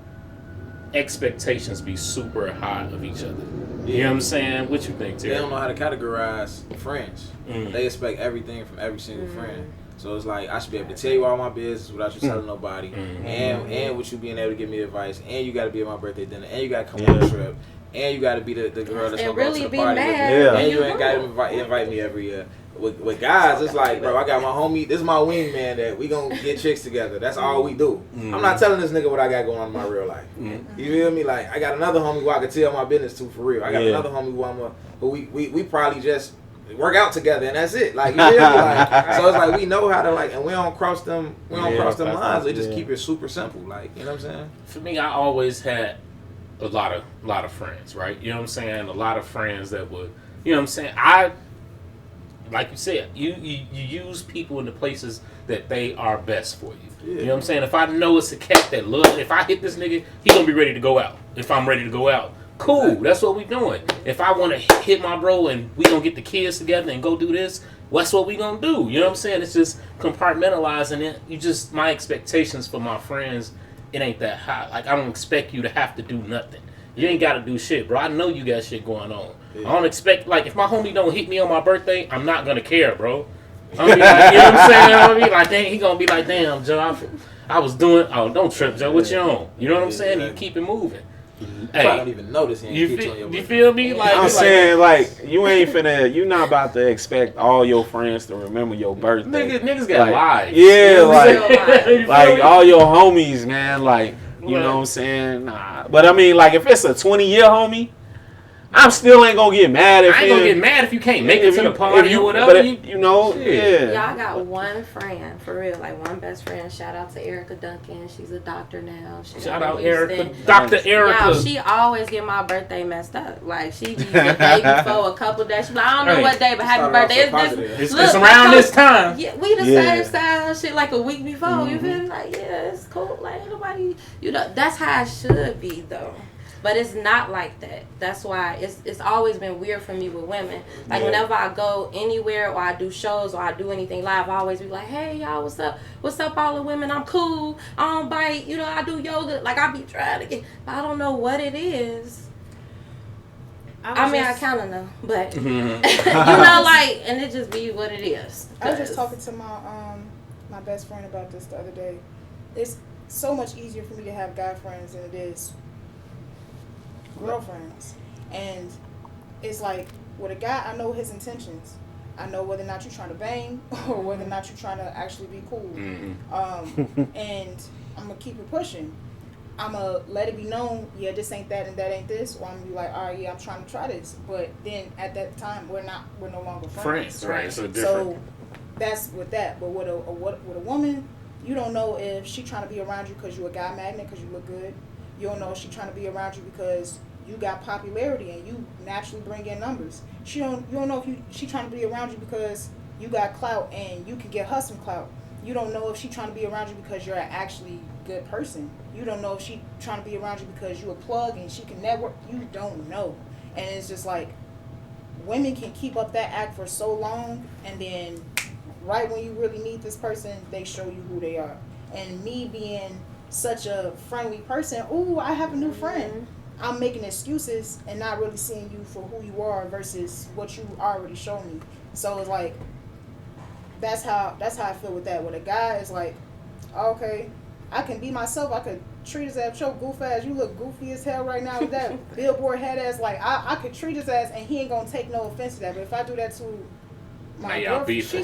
expectations be super high of each other. You know what I'm saying? What you think, Terry? They don't know how to categorize friends. Mm. They expect everything from every single friend. So it's like I should be able to tell you all my business without you telling nobody, and with you being able to give me advice, and you got to be at my birthday dinner, and you got to come on the trip, and you got to be the girl that's And gonna really go to be the party with me, mad and when you you ain't got to invite me every year. With guys, it's like, bro, I got my homie. This is my wingman that we gonna get chicks together. That's all we do. I'm not telling this nigga what I got going on in my real life. You feel me? Like I got another homie who I can tell my business to for real. I got another homie who we probably just work out together and that's it. Like you feel me? Like, so it's like we know how to like, and we don't cross them lines. We just keep it super simple. Like you know what I'm saying? For me, I always had a lot of friends, right? You know what I'm saying? A lot of friends that would, you know what I'm saying? Like you said, you use people in the places that they are best for you. You know what I'm saying? If I know it's a cat that loves, if I hit this nigga, he gonna be ready to go out. If I'm ready to go out, cool. Exactly. That's what we doing. If I want to hit my bro and we gonna get the kids together and go do this, that's what we gonna do. You know what I'm saying? It's just compartmentalizing it. My expectations for my friends, it ain't that high. Like I don't expect you to have to do nothing. You ain't got to do shit, bro. I know you got shit going on. I don't expect, like, if my homie don't hit me on my birthday, I'm not going to care, bro. I'm gonna be like, you know what I'm saying? I'm gonna be like, dang, he going to be like, damn, Joe, I was doing, don't trip, Joe, what you on? You know what I'm saying? You keep it moving. Hey, I don't even notice you feel me? Like I'm saying, like, you not about to expect all your friends to remember your birthday. Niggas got lives. Yeah, like all your homies, man, like, you know what I'm saying? Nah. But I mean, like, if it's a 20-year homie, I'm still ain't gonna get mad if I ain't gonna get mad if you can't make it to the party or whatever. But you know, Y'all got one friend, for real, like one best friend. Shout out to Erica Duncan. She's a doctor now. Shout out Erica. Dr. Erica. Y'all, she always get my birthday messed up. Like, she be the day before, a couple days. She be like, I don't know what day, but happy birthday. It's around this time. Yeah, we the same style shit like a week before. You feel me? Like, yeah, it's cool. Like, nobody, that's how it should be, though. But it's not like that. That's why it's always been weird for me with women. Like whenever I go anywhere or I do shows or I do anything live, I always be like, hey y'all, what's up? What's up all the women? I'm cool. I don't bite. I do yoga. Like I be trying to get, but I don't know what it is. I kind of know, but like, and it just be what it is. I was just talking to my my best friend about this the other day. It's so much easier for me to have guy friends than it is girlfriends. And it's like, with a guy, I know his intentions. I know whether or not you're trying to bang or whether or not you're trying to actually be cool. And I'm going to keep it pushing. I'm going to let it be known, yeah, this ain't that and that ain't this. Or I'm going to be like, all right, yeah, I'm trying to try this. But then at that time, we're no longer friends. Right, so different. So that's with that. But with a woman, you don't know if she's trying to be around you because you're a guy magnet, because you look good. You don't know if she's trying to be around you because you got popularity and you naturally bring in numbers. You don't know if she trying to be around you because you got clout and you can get her some clout. You don't know if she trying to be around you because you're an actually good person. You don't know if she trying to be around you because you a plug and she can network. You don't know. And it's just like, women can keep up that act for so long, and then right when you really need this person, they show you who they are. And me being such a friendly person, ooh, I have a new friend. I'm making excuses and not really seeing you for who you are versus what you already showed me. So it's like, that's how I feel with that. With a guy, it's like, okay, I can be myself. I could treat his ass, show goof ass. You look goofy as hell right now with that billboard head ass. Like, I could treat his ass and he ain't gonna take no offense to that. But if I do that to my girlfriend, She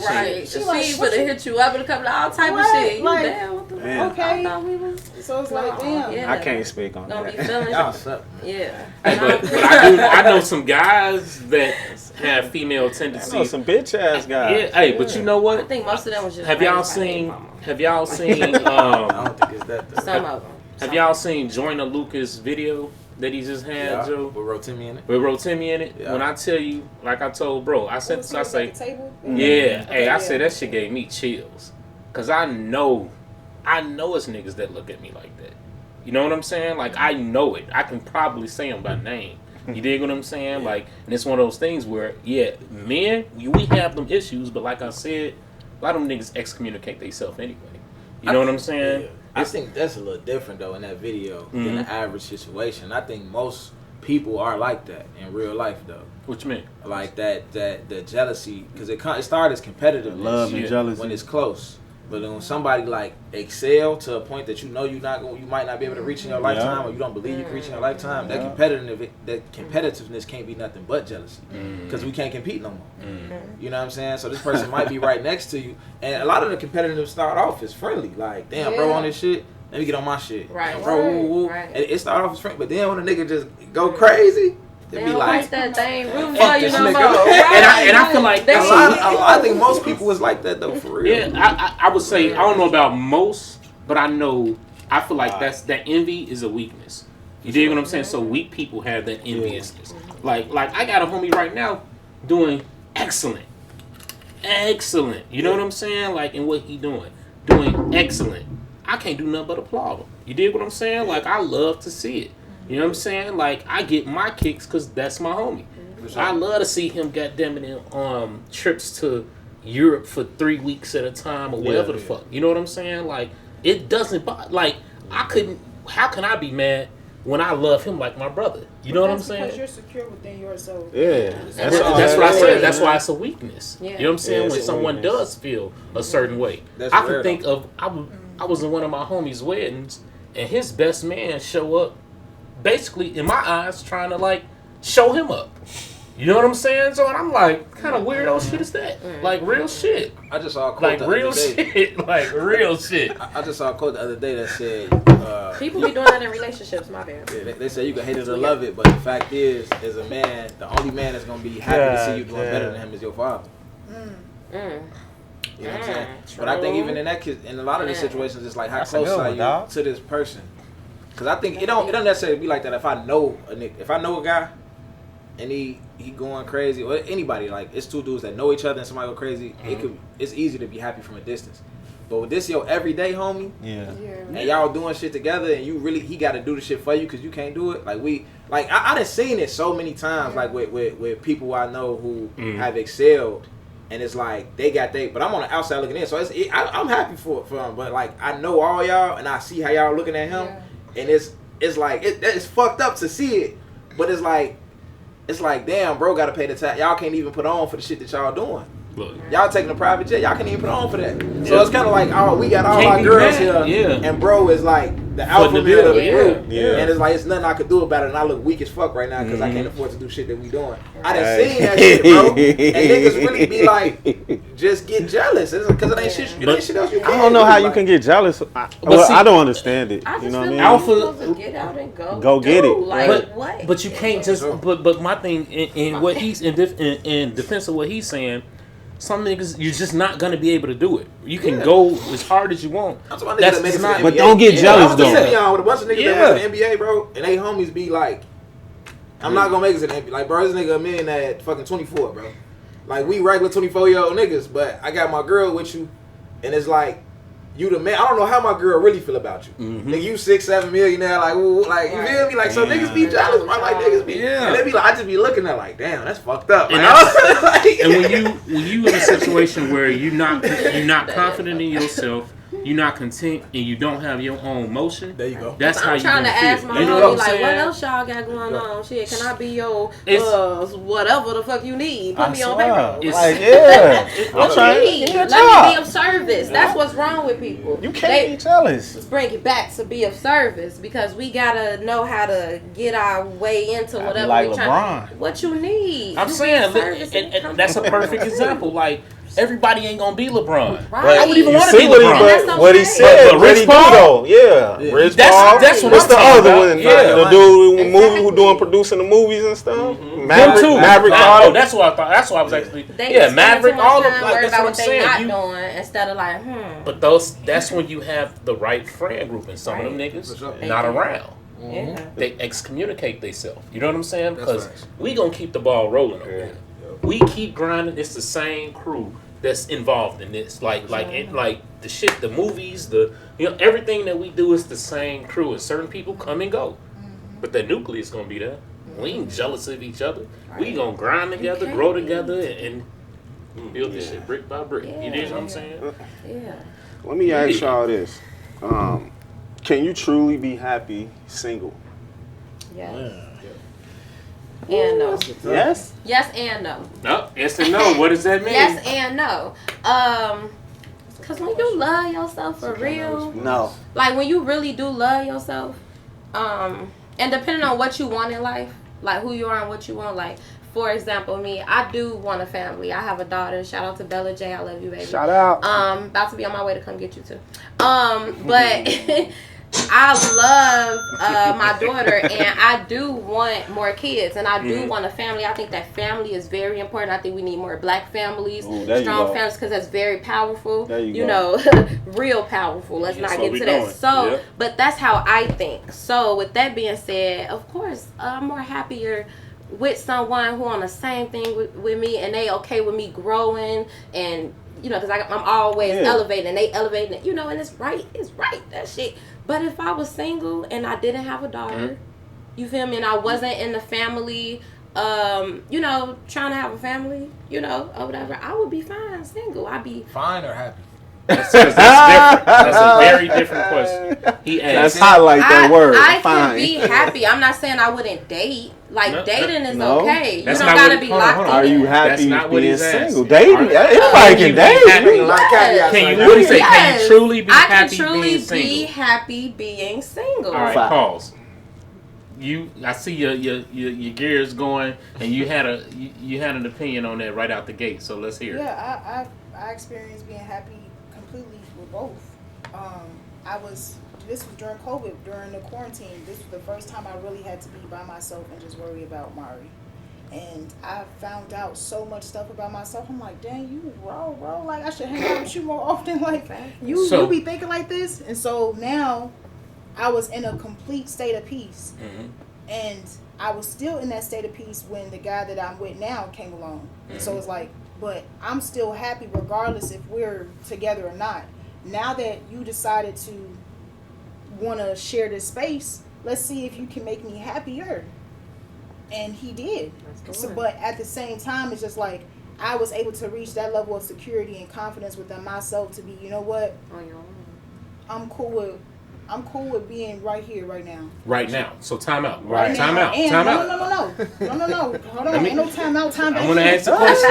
like, would have hit you up with a couple of all type of shit. You like, damn, what the man. Okay. I thought we was. So it's like, damn. Yeah. I can't speak on Gonna be that. feeling. Y'all suck. Yeah. But I know some guys that have female I know tendencies. some bitch ass guys. Yeah, hey, but you know I what? think most of them was just. Have y'all raised by their seen? mama. Have y'all seen? I don't think it's that though. Some of them. Have y'all seen Joyner Lucas video that he just had, Yeah, Joe? with Rotimi in it. With Rotimi in it. Yeah. When I tell you, like I told bro, I said, What was I it, say, at the table? yeah, Okay, hey, I yeah. said that shit gave me chills, cause I know it's niggas that look at me like that. You know what I'm saying? Like, I know it. I can probably say them by name. You dig what I'm saying? Like, and it's one of those things where, yeah, men, we have them issues, but like I said, a lot of them niggas excommunicate themselves anyway. You know what I'm saying? Yeah. I think that's a little different though in that video than the average situation. I think most people are like that in real life though. What you mean? Like that the jealousy, because it started as competitiveness, Love and jealousy. when it's close. But when somebody like excel to a point that you know you might not be able to reach in your lifetime, or you don't believe you can reach in your lifetime, that competitiveness can't be nothing but jealousy, because we can't compete no more. You know what I'm saying? So this person might be right next to you, and a lot of the competitive start off as friendly, like, damn, bro, on this shit, let me get on my shit, Right, bro, right, woo, woo. right. And it start off as friendly, but then when a nigga just go crazy, They it be don't like, like that thing. Room fuck for you this no nigga. more. And I feel like that's I think most people was like that though, for real. yeah, I would say, I don't know about most, but I feel like that envy is a weakness. You dig what I'm saying? So weak people have that enviousness. Like I got a homie right now doing excellent. You know what I'm saying? Like, in what he doing excellent. I can't do nothing but applaud him. You dig what I'm saying? Like, I love to see it. You know what I'm saying? Like, I get my kicks because that's my homie. I love to see him, goddammit, on trips to Europe for 3 weeks at a time or whatever the fuck. You know what I'm saying? Like, it doesn't bother. Like, how can I be mad when I love him like my brother? You know what I'm saying? Because you're secure within yourself. Yeah. That's what I said. That's why it's a weakness. Yeah. You know what I'm saying? Yeah, When it's a someone weakness. does feel a certain way. That's I rare, can think of, I was in one of my homies' weddings, and his best man show up, basically, in my eyes, trying to, like, show him up. You know what I'm saying? So, and I'm like, kind of weirdo shit is that? Like, real shit. I just saw a quote Like, the real other day. shit. Like, real shit. I just saw a quote the other day that said, People be doing that in relationships, my bad. they say you can hate it or love it, but the fact is, as a man, the only man that's gonna be happy to see you doing better than him is your father. You know what I'm saying? But I think even in that case, in a lot of these situations, it's like, how That's a close good are one, you dog. to this person? Because I think it don't necessarily be like that. If I know a guy and he going crazy, or anybody, like, it's two dudes that know each other and somebody go crazy, it's easy to be happy from a distance. But with this your everyday homie, and y'all doing shit together, and he got to do the shit for you because you can't do it. Like I done seen it so many times, like with people I know who have excelled, and it's like but I'm on the outside looking in, so I'm happy for him. But like, I know all y'all, and I see how y'all looking at him, and it's like it's fucked up to see it, but it's like damn, bro, gotta pay the tax. Y'all can't even put on for the shit that y'all doing. Look. Y'all taking a private jet. Y'all can't even put on for that. So it's kind of like, oh, we got all Can't our be girls mad. here, Yeah. and bro is like the alpha the male of the bill. group. Yeah. And it's like, it's nothing I could do about it, and I look weak as fuck right now because I can't afford to do shit that we doing. I done Right. seen that shit, bro. And niggas really be like, just get jealous. Because it ain't shit, shit else you can. I don't know how you can get jealous. I don't understand it. I just You know what I feel mean? like Alpha- you're supposed to get out and Go get it. Like, what? But you can't just. But my thing in what he's in defense of what he's saying. Some niggas, you're just not gonna be able to do it. You can go as hard as you want. That's why niggas that make it to the not. NBA. But don't get jealous, though. I with a bunch of niggas that went to the NBA, bro, and they homies be like, I'm not gonna make it to the NBA. Like, bro, this nigga a man at fucking 24, bro. Like, we regular 24-year-old niggas, but I got my girl with you, and it's like, you the man. I don't know how my girl really feel about you. Nigga, you 6-7 millionaire, like, ooh, like, you feel me? Like, so niggas be jealous, bro. Like, niggas be, and they be like, I just be looking at like, damn, that's fucked up. And, Like, like, and when you in a situation where you're not confident in yourself, you're not content, and you don't have your own motion, there you go. that's how I'm you trying to gonna ask feel. my You know homie, what I'm like, saying? what else y'all got going on? Shit, can I be your It's- whatever the fuck you need? Put I me on swear. payroll. It's- Like, yeah. What you need? Give me a Let job. me be of service. That's what's wrong with people. You can't be jealous. Let's bring it back to be of service because we gotta know how to get our way into I be whatever like we LeBron. trying. What you need? I'm You saying, be of service and that's a perfect example. Like, everybody ain't gonna be LeBron. Right. I would even You want to see be what he, LeBron. That's but what he okay. said, But what Rich he do Paul? though, yeah. Rich Paul. That's what What's I'm the talking other about. one? Yeah. The dude who Exactly. who doing producing the movies and stuff. Them Maverick, too. Maverick Oh, Carter. that's what I thought. That's what I was actually. They Yeah, spend Maverick. too much All of time like worried that's about what I'm they saying. not You, doing instead of like, but that's when you have the right friend group, and some of them For niggas sure. not around. yeah. They excommunicate themselves. You know what I'm saying? That's Because facts. we gonna keep the ball rolling over here. We keep grinding. It's the same crew that's involved in this. Like the shit, the movies, everything that we do is the same crew. And certain people come and go, but the nucleus gonna be there. We ain't jealous of each other. We gonna grind together, can't grow be. together, and build this shit brick by brick. Yeah. You know what I'm saying? Yeah. Let me ask y'all this: can you truly be happy single? Yes. And no. Yes. Yes and no. No, yes and no. What does that mean? Yes and no. Cause when you love yourself for real, No. like when you really do love yourself, and depending on what you want in life, like who you are and what you want, like for example, me, I do want a family. I have a daughter. Shout out to Bella J. I love you, baby. Shout out. About to be on my way to come get you too. But I love my daughter, and I do want more kids, and I do want a family. I think that family is very important. I think we need more black families, Ooh, there you strong go. families, because that's very powerful. There you You go. know, real powerful. Let's That's not where get we to that. going. So, Yeah. but that's how I think. So, with that being said, of course, I'm more happier with someone who on the same thing with me, and they okay with me growing, and you know, because I'm always elevating, and they elevating, you know, and it's right, that shit. But if I was single and I didn't have a daughter, you feel me, and I wasn't in the family, you know, trying to have a family, you know, or whatever, I would be fine single. I'd be Fine or happy? That's different. That's a very different question. He Let's asked. highlight that word. I Fine. could be happy. I'm not saying I wouldn't date. Like No, dating is no. okay. You That's don't not gotta what- be hold on, locked hold in. Are you That's happy not what being he's asking. single? Dating? Anybody Can can you date. be happy? Like caveats Can like you that. really say? Yes. Can you truly be I can happy truly being be single? happy being single. All right, Fact. pause. I see your gears going, and you had an opinion on that right out the gate. So let's hear it. Yeah, I experienced being happy completely with both. This was during COVID, during the quarantine. This was the first time I really had to be by myself and just worry about Mari. And I found out so much stuff about myself. I'm like, dang, you raw. Like, I should hang out with you more often. Like, you be thinking like this. And so now I was in a complete state of peace. And I was still in that state of peace when the guy that I'm with now came along. And so it's like, but I'm still happy regardless if we're together or not. Now that you decided to want to share this space, let's see if you can make me happier. And he did. So, but at the same time, it's just like I was able to reach that level of security and confidence within myself to be, you know what? On your own. I'm cool with I'm cool with being right here, right now. Right now. So time out. Right Time now. out. And Time out. No. Hold on. Ain't no time out. Time back. I want to in. ask a question.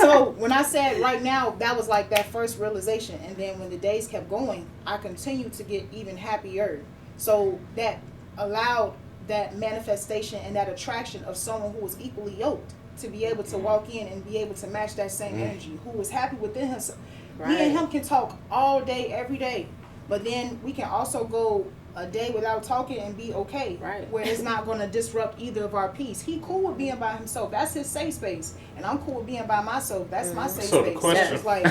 So when I said right now, that was like that first realization, and then when the days kept going, I continued to get even happier. So that allowed that manifestation and that attraction of someone who was equally yoked to be able to walk in and be able to match that same energy, who was happy within himself. Right. Me and him can talk all day, every day, but then we can also go a day without talking and be okay. Right. Where it's not going to disrupt either of our peace. He cool with being by himself. That's his safe space. And I'm cool with being by myself. That's my safe So the space. question- So it's like,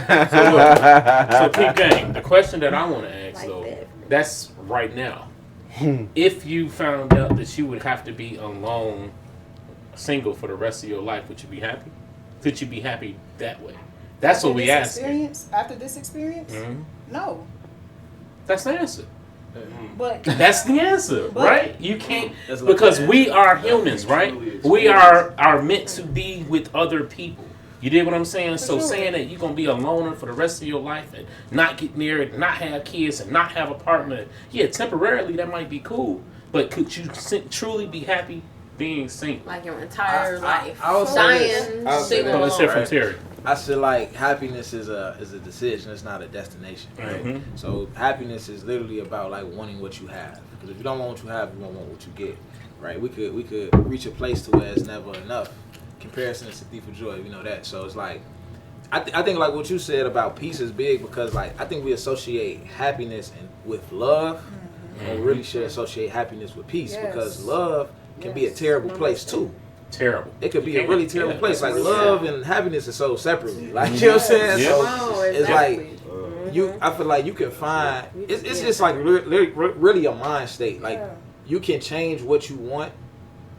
So keep going. The question that I want to ask Like though, that. that's right now. If you found out that you would have to be alone, single for the rest of your life, would you be happy? Could you be happy that way? That's what we ask. After this experience, no. That's the answer. But That's the answer, But- right? You can't That's what because I'm we are humans, right? We are meant to be with other people. You dig what I'm saying? So sure. saying that you're gonna be a loner for the rest of your life and not get married, not have kids, and not have a partner, yeah, temporarily that might be cool. But could you truly be happy being single? Like your entire life. I would say this. Dying, I would say single. Well, let's hear from Right. Terry. I feel like happiness is a decision. It's not a destination, right? Mhm. So happiness is literally about like wanting what you have. Because if you don't want what you have, you won't want what you get, right? We could reach a place to where it's never enough. Comparison is a thief of joy, you know that. So it's like I think like what you said about peace is big because like I think we associate happiness with love, and we really should associate happiness with peace Yes. because love can be a terrible place too. Terrible. It could be You a really can't- terrible yeah, place. Like that's love and happiness is so separately. Like you know what I'm saying? Yeah. So Oh, it's like exactly. I feel like you can find. It's just like really a mind state. Like you can change what you want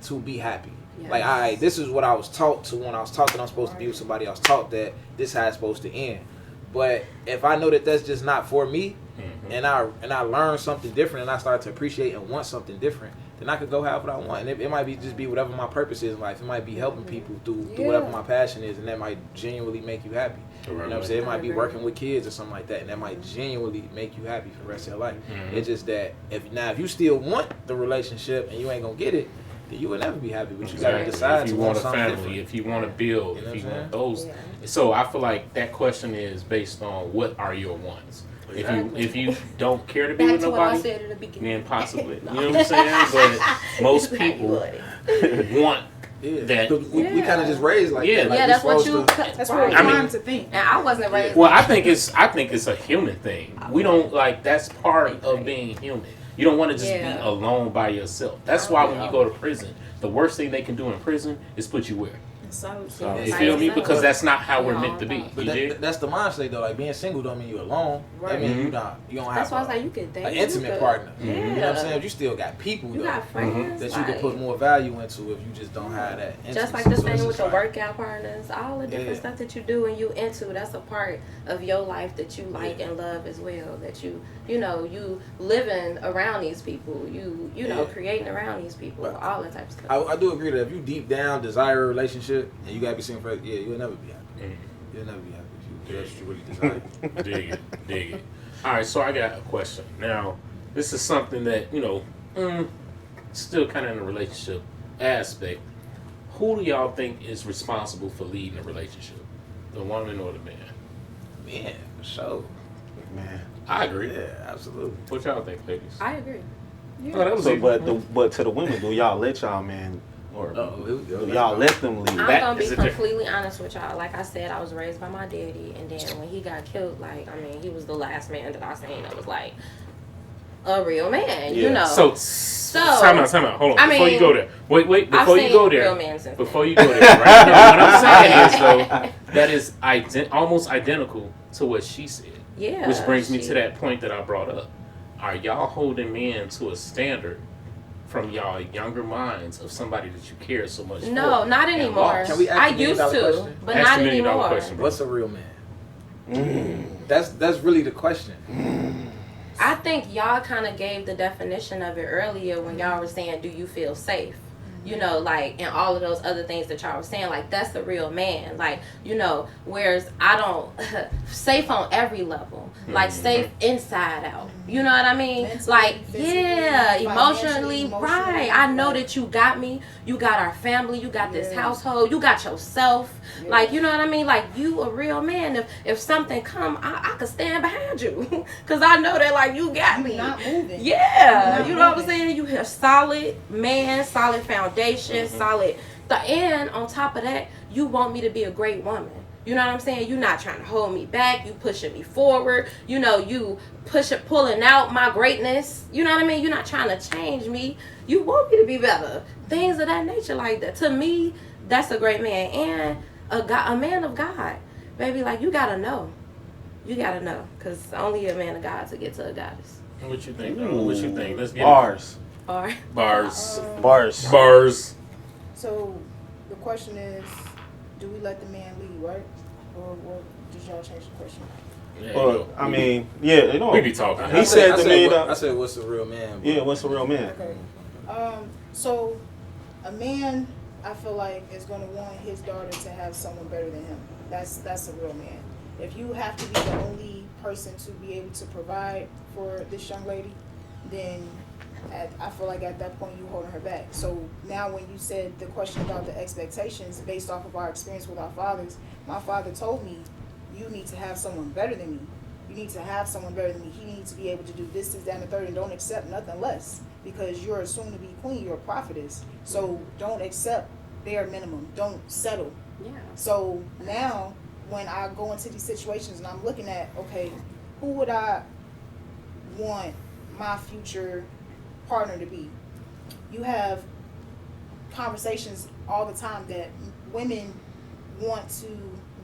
to be happy. Yes. Like, all right, this is what I was taught to when I was taught that I'm supposed to be with somebody. I was taught that this is how it's supposed to end. But if I know that that's just not for me, and I learn something different, and I start to appreciate and want something different, then I could go have what I want. And it might be just be whatever my purpose is in life. It might be helping people through whatever my passion is, and that might genuinely make you happy. You know what I'm saying? It might be working with kids or something like that, and that might genuinely make you happy for the rest of your life. It's just that if you still want the relationship and you ain't gonna get it, then you will never be happy. But you gotta decide if to you want want a something family, different. if you want to build, You know if you what I'm want those. So I feel like that question is based on what are your wants. If you don't care to be Back with to what I nobody, said at the beginning. then possibly. You know what I'm saying? But most people want that. We kind of just raised like Yeah. that. Like Yeah, we that's what supposed you. to- that's what we're I mean- trying to think. And I wasn't raised. Well, I think it's a human thing. We don't like that's part of being human. You don't want to just be alone by yourself. That's why when you go to prison, the worst thing they can do in prison is put you where. You feel me? Because that's not how we're meant to be. But You dig? that's the mindset though. Like being single don't mean you're alone. That means you don't That's have why I was like, you could date an intimate partner. You know what I'm Yeah. saying? You still got people You though, got friends. that you can put more value into if you just don't have that intimacy. Just like the So same it's with just the like- workout partners, all the different Yeah. stuff that you do and you into, that's a part of your life that you like and love as well. That you you living around these people, you know, creating around these people, Right. all that type of stuff. I do agree that if you deep down desire a relationship and you gotta be single for you'll never be happy. You'll never be happy if that's what you really desire. Dig it. All right, so I got a question. Now, this is something that, still kind of in a relationship aspect. Who do y'all think is responsible for leading a relationship? The woman or the man? Man, for sure. Man. I agree. Yeah, absolutely. What y'all think, ladies? I agree. Oh, that was So, easy. but to the women, do y'all let y'all man or Uh-oh, here we go. do y'all let them lead? I'm That gonna is be a different- completely honest with y'all. Like I said, I was raised by my daddy, and then when he got killed, he was the last man that I seen that was like a real man, you know. So time out. Hold on. Before you go there. Wait. Before you go there. Real men since Before you go there, right? Now, what I'm saying is, though, that is almost identical to what she said. Yeah. Which brings me to that point that I brought up. Are y'all holding men to a standard from y'all younger minds of somebody that you care so much for? No, not And anymore. lost? Can we ask I a million used dollar to, question? but Ask not the $1 million anymore. question, bro. What's a real man? That's really the question. I think y'all kind of gave the definition of it earlier when y'all were saying, "Do you feel safe?" you know, like, and all of those other things that y'all were saying, like, that's the real man, like, you know, whereas I don't, safe on every level, like, safe inside out, you know what I mean? Mentally, like, physically, yeah, emotionally, right, emotionally, I know that you got me, you got our family, you got this household, you got yourself, like, you know what I mean? Like, you a real man. If something come, I could stand behind you, because I know that, like, you got me. Not moving. Yeah, you know what I'm saying? You have solid man, solid foundation, solid. And on top of that, you want me to be a great woman. You know what I'm saying? You're not trying to hold me back. You pushing me forward. You know, you pulling out my greatness. You know what I mean? You're not trying to change me. You want me to be better. Things of that nature, like that. To me, that's a great man and a man of God, baby. Like, you gotta know. You gotta know, because only a man of God to get to a goddess. What you think? What you think? Let's get Bars. Or Bars. Bars. Bars. So the question is, do we let the man lead, right? Or what? Did y'all change the question? Yeah, Well, I mean, yeah, you know. we be talking. He said to me, I said, what's a real man? yeah, what's a real man? Okay. So a man, I feel like, is going to want his daughter to have someone better than him. That's a real man. If you have to be the only person to be able to provide for this young lady, then I feel like at that point you holding her back. So now when you said the question about the expectations based off of our experience with our fathers, my father told me, you need to have someone better than me. You need to have someone better than me. He needs to be able to do this, that, and the third, and don't accept nothing less, because you're a soon-to-be queen, you're a prophetess. So don't accept bare minimum. Don't settle. yeah. So now when I go into these situations and I'm looking at, okay, who would I want my future partner to be? You have conversations all the time that women want to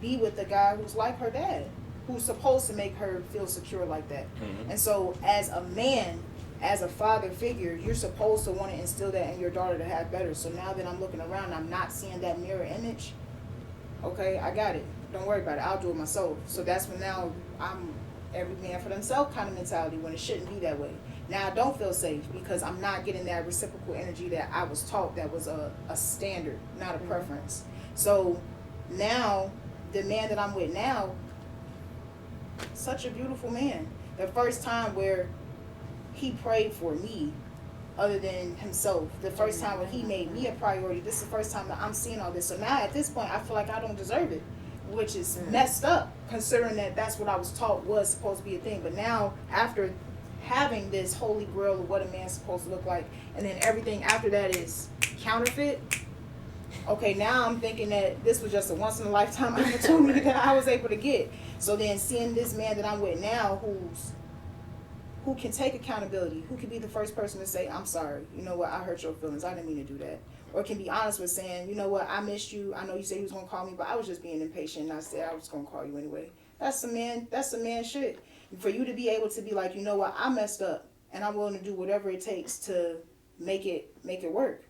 be with a guy who's like her dad, who's supposed to make her feel secure like that. And so as a man, as a father figure, you're supposed to want to instill that in your daughter to have better. So now that I'm looking around, I'm not seeing that mirror image. Okay, I got it. Don't worry about it. I'll do it myself. So that's when now I'm every man for themselves kind of mentality, when it shouldn't be that way. Now I don't feel safe because I'm not getting that reciprocal energy that I was taught that was a standard, not a preference. So now the man that I'm with now, such a beautiful man. The first time where he prayed for me other than himself, the first time when he made me a priority, this is the first time that I'm seeing all this. So now at this point I feel like I don't deserve it, which is messed up considering that that's what I was taught was supposed to be a thing. But now after having this holy grail of what a man's supposed to look like, and then everything after that is counterfeit, okay, now I'm thinking that this was just a once in a lifetime opportunity that I was able to get. So then seeing this man that I'm with now who can take accountability, who can be the first person to say, I'm sorry, you know what, I hurt your feelings, I didn't mean to do that. Or can be honest with saying, you know what, I missed you, I know you said you was going to call me, but I was just being impatient and I said I was going to call you anyway. That's some man shit. For you to be able to be like, you know what, I messed up and I'm willing to do whatever it takes to make it work.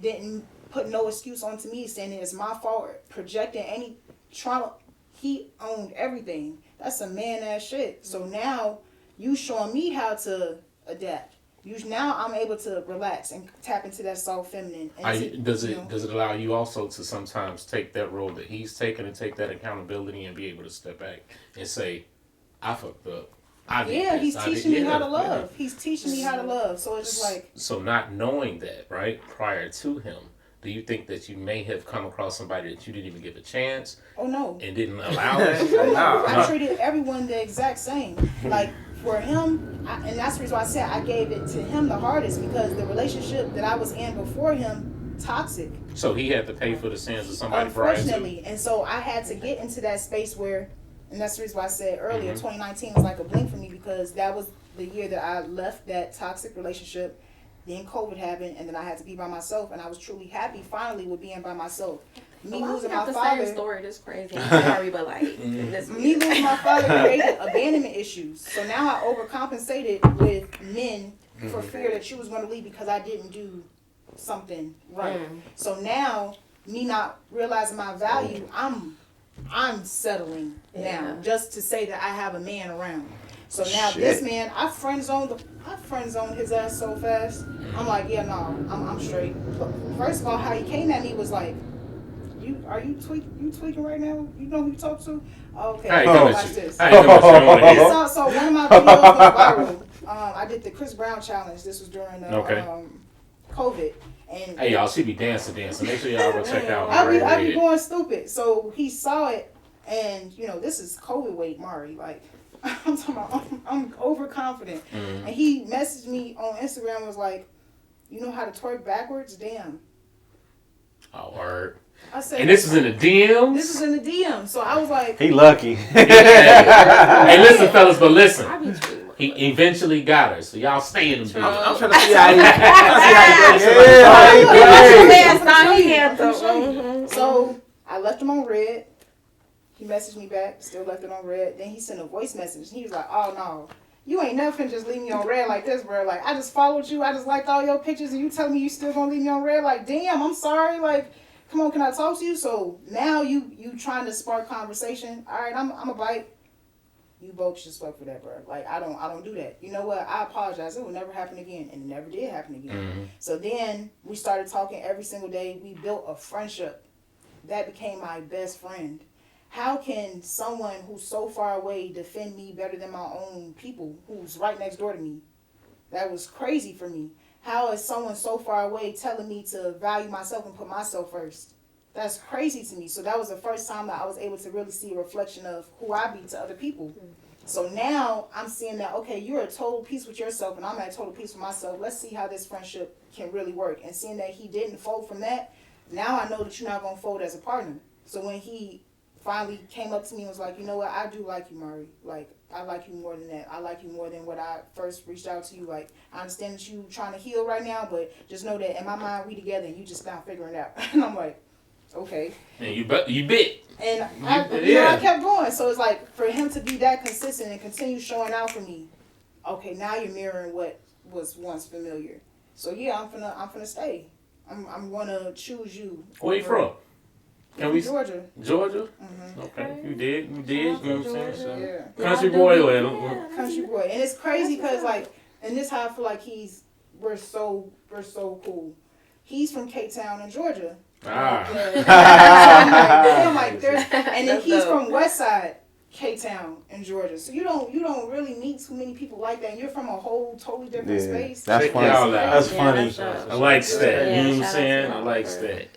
Didn't put no excuse onto me saying it's my fault, projecting any trauma. He owned everything. That's some man ass shit. So now you showing me how to adapt. Now I'm able to relax and tap into that soft feminine. And does it allow you also to sometimes take that role that he's taken and take that accountability and be able to step back and say, I fucked up. He's teaching me how to love. He's teaching me how to love. So it's just like, so not knowing that, right, prior to him, do you think that you may have come across somebody that you didn't even give a chance? Oh no. And didn't allow it? I treated everyone the exact same. Like for him, and that's the reason why I said I gave it to him the hardest, because the relationship that I was in before him, toxic. So he had to pay for the sins of somebody prior to. Unfortunately, and so I had to get into that space where, and that's the reason why I said earlier, 2019 was like a blink for me, because that was the year that I left that toxic relationship. Then COVID happened, and then I had to be by myself, and I was truly happy finally with being by myself. Me losing my father. Same story. This crazy. I'm sorry, but like this. Me losing my father created abandonment issues. So now I overcompensated with men for fear that she was going to leave because I didn't do something right. So now me not realizing my value, I'm settling now just to say that I have a man around. So now this man, I friend zoned I friend zoned his ass so fast. I'm like, yeah, no, I'm straight. First of all, how he came at me was like, you tweaking right now? You know who you talk to? Okay, Hey, watch this. Hey, come on, shit. So one of my videos went viral. I did the Chris Brown challenge. This was during COVID. And Hey, y'all, she be dancing. Make sure y'all go check out. I be going stupid. So he saw it, and this is COVID weight, Mari. Like I'm talking about, I'm overconfident. And he messaged me on Instagram and was like, "You know how to twerk backwards? Damn." Oh, word. I said, and this is in the DMs? This is in the DM. So I was like, he lucky. Hey, listen, fellas, but listen. He eventually got her, so y'all stay in the DMs. I'm trying to see how he So I left him on red. He messaged me back, still left it on red. Then he sent a voice message. He was like, "Oh no, you ain't never finna just leave me on red like this, bro. Like, I just followed you. I just liked all your pictures, and you tell me you still gonna leave me on red. Like, damn, I'm sorry. Like, come on, can I talk to you?" So now you trying to spark conversation. All right, I'm a bite. You both should fuck for that, bro. Like, I don't do that. You know what? I apologize. It will never happen again, and it never did happen again. So then we started talking every single day. We built a friendship that became my best friend. How can someone who's so far away defend me better than my own people who's right next door to me? That was crazy for me. How is someone so far away telling me to value myself and put myself first? That's crazy to me. So that was the first time that I was able to really see a reflection of who I be to other people. So now I'm seeing that, okay, you're at total peace with yourself and I'm at total peace with myself. Let's see how this friendship can really work. And seeing that he didn't fold from that, now I know that you're not going to fold as a partner. So when he finally came up to me and was like, "You know what, I do like you, Mari. Like, I like you more than that. I like you more than what I first reached out to you. Like, I understand that you trying to heal right now, but just know that in my mind, we together and you just not figuring it out." And I'm like, okay. And you bit. And I kept going. So it's like, for him to be that consistent and continue showing out for me, okay, now you're mirroring what was once familiar. So yeah, I'm finna stay. I'm gonna choose you. Where you from? Georgia. Georgia? Mm-hmm. Okay. You did. You know what I'm saying? So. Yeah. Country boy or Country boy. And it's crazy because, like, and this how I feel like we're so cool. He's from Cape Town in Georgia. Ah. I'm like, and then he's from West Side, Cape Town in Georgia. So you don't really meet too many people like that. And you're from a whole totally different space. That's funny. That's funny. I like that. You know what I'm saying? I like that.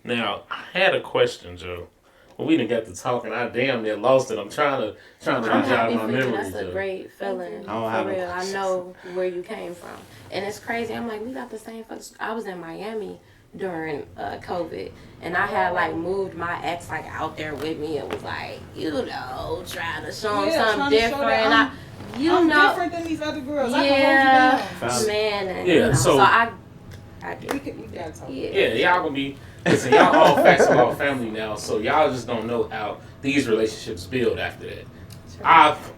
Now, I had a question, Joe. Well, we didn't get to talking. I damn near lost it. I'm trying to jog my memory. That's a great feeling. For real. I know where you came from. And it's crazy. I'm like, we got the same folks. I was in Miami during COVID. And I had, like, moved my ex, like, out there with me. It was like, trying to show him something different. I'm different than these other girls. Yeah. I can hold you down. Man. And, so I we gotta talk. Yeah, y'all gonna be... Listen, y'all all facts about family now, so y'all just don't know how these relationships build after that.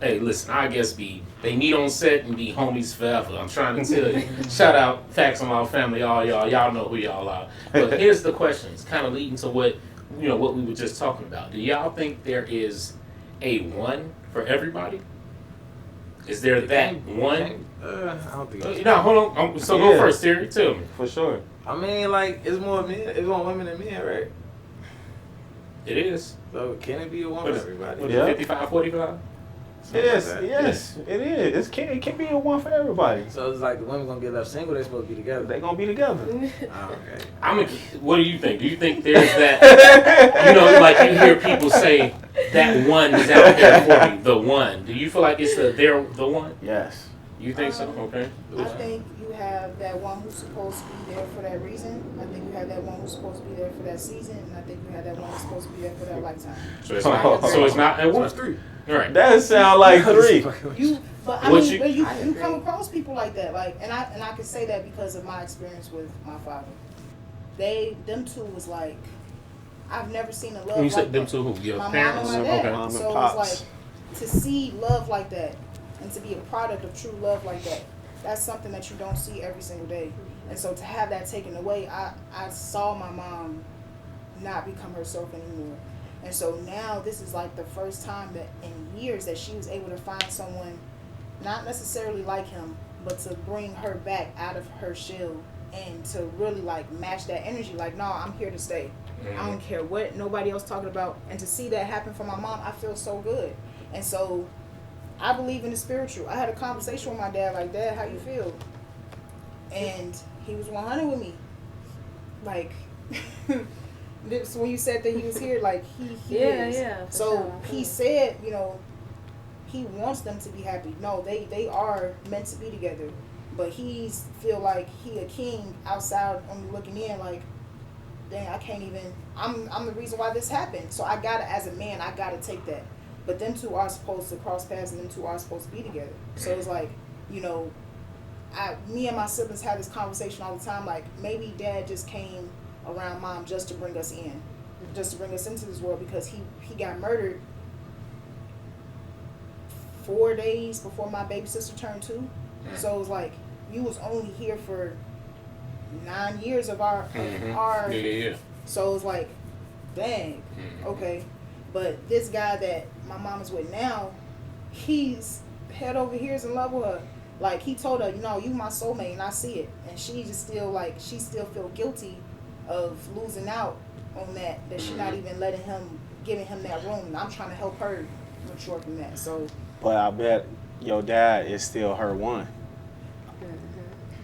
Hey, listen, I guess they meet on set and be homies forever. I'm trying to tell you. Shout out Facts on Our Family, all y'all know who y'all are. But here's the questions, kind of leading to what we were just talking about. Do y'all think there is a one for everybody? Is there that one? I don't think No, hold on. So go first, Terry. Tell me. For sure. I mean, like, it's more women than men, right? It is. So can it be a one for everybody? What is it, 55, 45? Yes, it is. It can be a one for everybody. So it's like the women gonna get left single, they're supposed to be together. They gonna be together. Okay. What do you think? Do you think there's that, like you hear people say, that one is out there for me, the one. Do you feel like it's they're the one? Yes. You think so? Okay. I think you have that one who's supposed to be there for that reason. I think you have that one who's supposed to be there for that season, and I think you have that one who's supposed to be there for that lifetime. So it's not at one. Three. Right. That sound like three. You come across people like that, like, and I can say that because of my experience with my father. Them two was like, I've never seen a love. When you like said them that. two, who? Your My parents? mom and my dad. Okay. So it's like, to see love like that and to be a product of true love like that, that's something that you don't see every single day. And so to have that taken away, I saw my mom not become herself anymore. And so now this is like the first time that in years that she was able to find someone not necessarily like him, but to bring her back out of her shell and to really like match that energy, like, no, I'm here to stay. I don't care what nobody else talking about. And to see that happen for my mom, I feel so good. And so I believe in the spiritual. I had a conversation with my dad, like, Dad, how you feel? And he was 100 with me. Like, this, when you said that he was here, like, he is. Yeah, so sure. he said, you know, he wants them to be happy. No, they are meant to be together. But he's feel like he a king outside only looking in, like, dang, I can't even, I'm the reason why this happened. So I gotta, as a man, I gotta take that. But them two are supposed to cross paths and them two are supposed to be together. So it's like, you know, me and my siblings have this conversation all the time, like, maybe Dad just came around Mom just to bring us in, just to bring us into this world, because he got murdered 4 days before my baby sister turned 2. So it was like, you was only here for 9 years of our So it was like, dang, okay. But this guy that my mom is with now, he's head over ears in love with her. Like, he told her, you know, you my soulmate, and I see it. And she just still, like, she still feel guilty of losing out on that she not even letting him, giving him that room. And I'm trying to help her mature from that. So, But I bet your dad is still her one.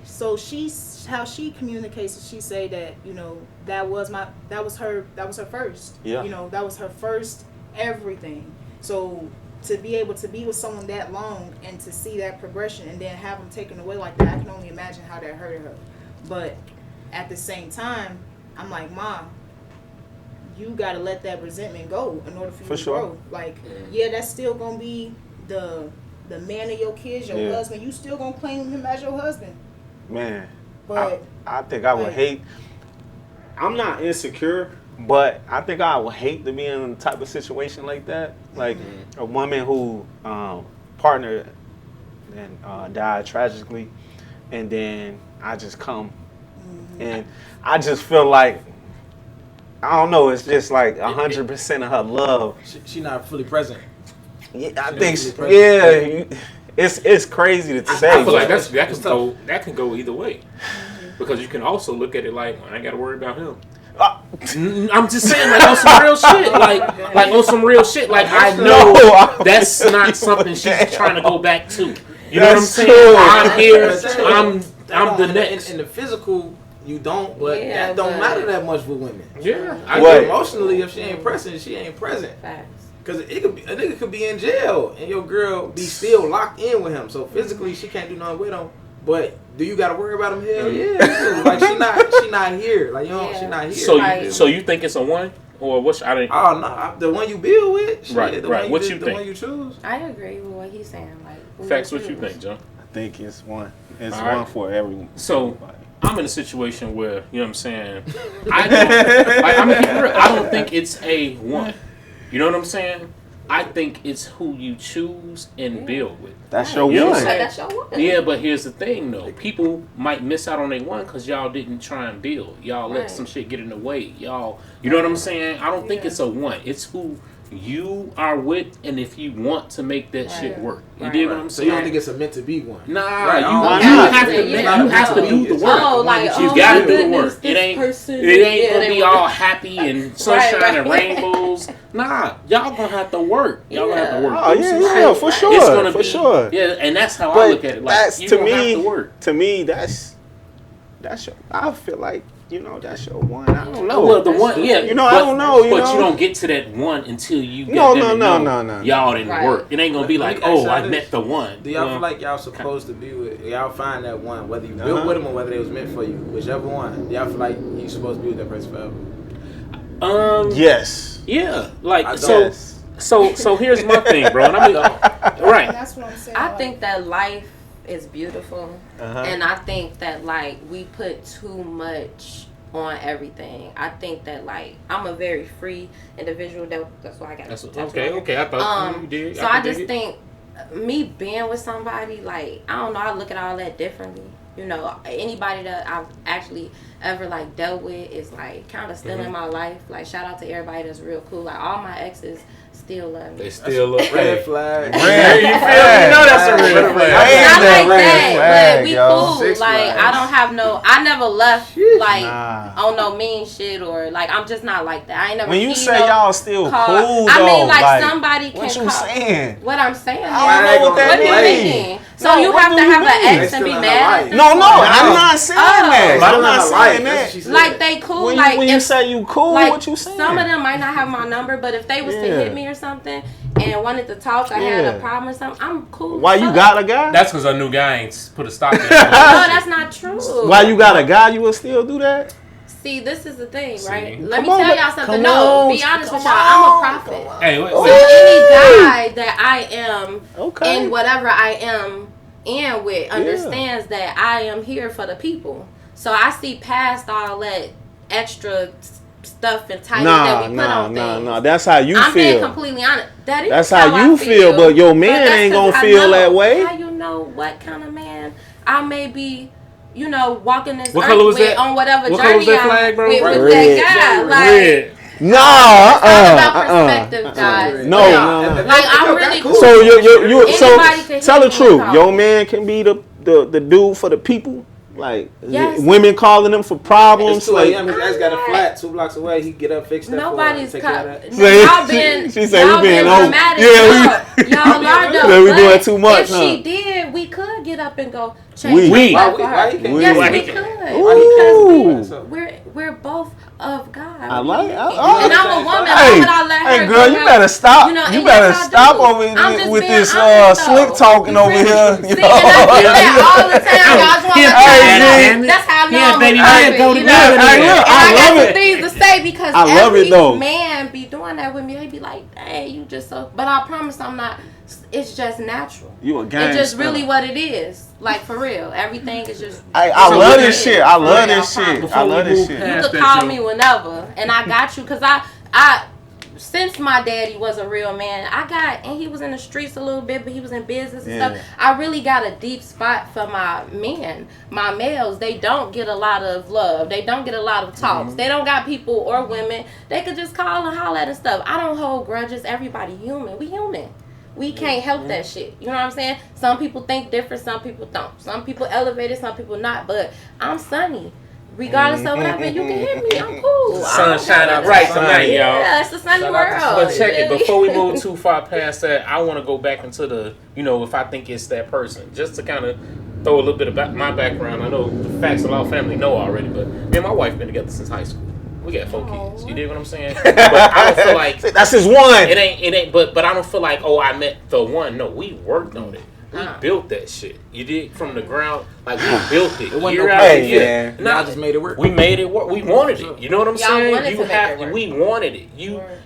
so she's, how she communicates, she say that, you know, that was her first. Yeah. You know, that was her first everything. So to be able to be with someone that long and to see that progression and then have them taken away like that, I can only imagine how that hurted her. But at the same time, I'm like, Mom, you got to let that resentment go in order for you to grow. Like, yeah, that's still going to be the man of your kids, your husband. You still going to claim him as your husband. Man, But I think I would hate, I'm not insecure, but I think I would hate to be in a type of situation like that. Like a woman who partner and died tragically, and then I just come and I just feel like, I don't know, it's just like 100% of her love. She not fully present. Yeah, I think, it's crazy to say. I feel like that can go either way, because you can also look at it like, I ain't got to worry about him. I'm just saying, like, on some real shit, like on some real shit. Like, I know that's not something she's trying to go back to. You know what I'm saying? True. I'm here. I'm the next. In the physical, you don't, but that don't matter that much for women. Yeah. Emotionally, if she ain't present, she ain't present. Facts. Because a nigga could be in jail and your girl be still locked in with him. So physically, she can't do nothing with him. But do you gotta worry about him? Hell yeah. Like, she not here. Like, you know, she not here. So you think it's a one, or what's I didn't? Oh no, the one you build with. Shit, Right. What you think? The one you choose. I agree with what he's saying. Like, Facts. What you think, John? I think it's one. It's All one right. for everyone. So I'm in a situation where, you know what I'm saying, I don't think it's a one. You know what I'm saying? I think it's who you choose and build with. That's your You know what one. I'm saying? That's your one. Yeah, but here's the thing, though. People might miss out on their one because y'all didn't try and build. Y'all let some shit get in the way. Y'all, you know what I'm saying? I don't think it's a one. It's who you are with, and if you want to make that shit work. You dig what I'm So saying? you don't think it's a meant to be one? Nah, you have to do the work. Oh, like, You oh gotta my do the goodness, work. this It ain't person, gonna be all happy and sunshine and Right. rainbows. Nah, y'all gonna have to work. Y'all gonna have to work. Oh, yeah, for sure. It's gonna for be, sure. Yeah, and that's how I But look at it. Like, that's, you to don't have to work. me, that's your, I feel like, you know, that's your one. I don't know. Well, the one, yeah. You know, I don't know. But you don't get to that one until you get No. Y'all didn't Right. work. It ain't gonna be like, oh, I met the one. Do y'all feel like y'all supposed to be with, y'all find that one, whether you built with them or whether they was meant for you, whichever one, do y'all feel like you supposed to be with that person forever? Yes. Yeah. Like, Yes. so here's my thing, bro. And I'm right. that's what I'm saying. I like, think that life is beautiful, and I think that, like, we put too much on everything. I think that, like, I'm a very free individual. That's why I got Okay. I thought you did. So I just think me being with somebody, like, I don't know, I look at all that differently. You know, anybody that I've actually ever like dealt with is like kind of still in my life. Like, shout out to everybody that's real cool. Like, all my exes still love me. They still look red flag. You feel me? You know that's a red flag. Not like that, but we cool. Six like, flags. I don't have no. I never left like on no mean shit or like I'm just not like that. I ain't never. When you you say know, y'all still call, cool, I mean, though, like somebody can. what you call, saying? What I'm saying. I don't know what that What do you mean. mean? So you have to have an ex and be mad? No, I'm not saying that. Oh. I'm not saying that. Like, they cool. When like, you say you cool, like, what you saying? Some of them might not have my number, but if they was to hit me or something and wanted to talk, I had a problem or something, I'm cool. Why you got a guy? That's because a new guy ain't put a stop in it. No, that's not true. Why you got a guy? You will still do that? See, this is the thing, right? See? Let me Come on, tell y'all something. come No, on, be honest with come y'all. I'm on, a prophet. Hey, wait, So wait. any guy that I am Okay. in whatever I am in with understands that I am here for the people. So I see past all that extra stuff and titles that we put on things. Nah. That's how you I'm being feel. completely honest. That is That's how how you I feel, but your man that's ain't 'cause gonna I feel know. that way. How you know what kind of man I may be, you know, walking this What earth color was with that? on whatever What color journey was that I'm flag, bro? with Red. that guy. Like, Red. No, it's all about perspective, guys. No, Yeah. no. Like, I'm really cool. So you so Anybody can tell hit the me truth. and call Your me. man can be the dude for the people. Like Yes. women calling him for problems. It's 2 Like a.m. His ex got a flat 2 blocks away. He get up, fix that. Nobody's take care of that. y'all been She said we y'all being been over. dramatic. Yeah, y'all are though. Yeah, we but doing too much, If huh? she did, we could get up and go change We. her life Why for her. he can't? Yes, Why we he could. can't? Ooh. Because we're both of God. I like it. And I'm a woman. Why would I let her Hey, girl, go you out? better stop. You know, You and better yes, I stop do. over I'm just with being this honest, slick though. talking You over feel me? here. See, and I do that all the time. Y'all just want to let y'all know. That's how I know I'm baby, a man, prophet, go you to know? bed. Hey, look, And I I got love some it. things to say because I love every it, though. man be doing that with me. They be like, hey, you just so. But I promise I'm not. It's just natural. You a It's gangster. just really what it is. Like, for real. Everything is just. I So love what this is- shit. I love For real, this I shit. promise. I love this Before we shit. move You past could that, call Joe. me whenever, and I got you, cause I since my daddy was a real man, and he was in the streets a little bit, but he was in business and stuff. I really got a deep spot for my men, my males. They don't get a lot of love. They don't get a lot of talks. They don't got people or women they could just call and holler at and stuff. I don't hold grudges. Everybody human. We human. We can't help that shit. You know what I'm saying? Some people think different. Some people don't. Some people elevated. Some people not. But I'm sunny. Regardless of whatever, you can hit me. I'm cool. Sun shine out bright tonight, y'all. Yeah, it's a sunny world. But check it, You feel me? before we move too far past that, I want to go back into the, if I think it's that person, just to kind of throw a little bit about my background. I know the facts a lot of family know already, but me and my wife been together since high school. We got 4 kids. You dig what I'm saying? But I don't feel like That's his one. it ain't. But I don't feel like, oh, I met the one. No, we worked on it. We built that shit. You did from the ground, like we built it. wasn't Year no after play, year. man. Nah, Y'all just made it work. We made it work. We wanted it. You know what I'm Y'all saying? wanted to make it work. We wanted it.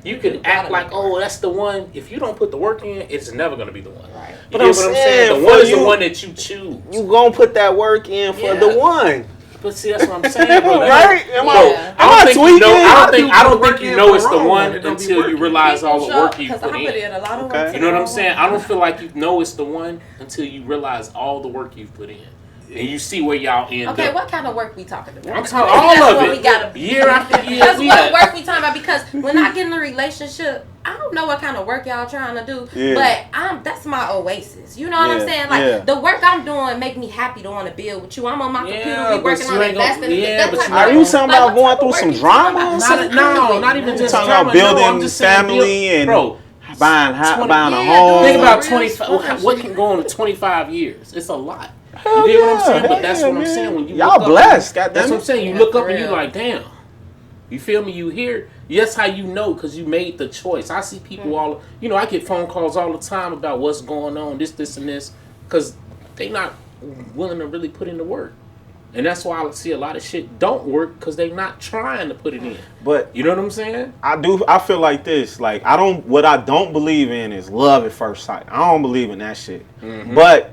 You could act like, oh, that's the one. If you don't put the work in, it's never gonna be the one. Right. You But get I'm what I'm saying? saying, The one for is the you- one that you choose. You gonna put that work in for the one, But see, that's what I'm saying, bro. right? Am Yeah. I don't think you know. I don't tweaking? think you know it's the one It don't be until you working. realize all the work you Because put I put in. in a lot of Okay. work. You know what I'm saying? I don't feel like you know it's the one until you realize all the work you've put in, and you see where y'all end Okay, up. what kind of work we talking about? I'm talking That's all of what it. we gotta Year after year. That's we what got- work we talking about, because when I get in a relationship, I don't know what kind of work y'all trying to do, but that's my oasis. You know what I'm Yeah, saying? Like yeah. the work I'm doing make me happy to want to build with you. I'm on my computer, we but working you on ain't gonna- investing. yeah, that but type you of Are work. you talking Like, about what going type through of some work you talking drama? about? not even just talking drama. about building no, I'm just saying, family and bro. buying a Yeah, home. Think about real 25. What shit. can go on to 25 years? It's a lot. Hell You dig what I'm yeah, saying? hell But that's yeah, what I'm man. saying. When you Y'all look up, blessed, that's goddamn what I'm it. saying. You Yeah, look for up and you real. like, damn. You feel me? You hear? Yes, how you know? Because you made the choice. I see people all. I get phone calls all the time about what's going on, this, and this, because they not willing to really put in the work. And that's why I see a lot of shit don't work, because they not trying to put it in. But You know what I'm saying? I feel like this. Like what I don't believe in is love at first sight. I don't believe in that shit. But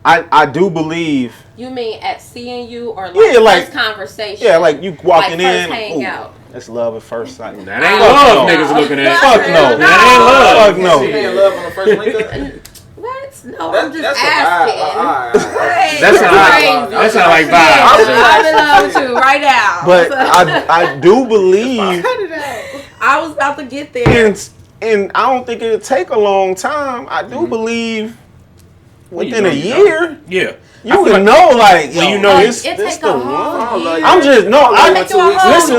I do believe. You mean at seeing you or like Yeah, like- first conversation? Yeah, like you walking Like first in. hangout. That's love at first sight. That ain't Fuck love no. niggas looking at. Fuck no. That ain't love. Fuck no. You in love on the first link up? What? No, I'm just asking. That sound like vibes. I'm in love with you right now. But I do believe, I was about to get there. and I don't think it'll take a long time. I do believe within a year, you can know, like, when you know this it the take a one. whole year. I'm just no.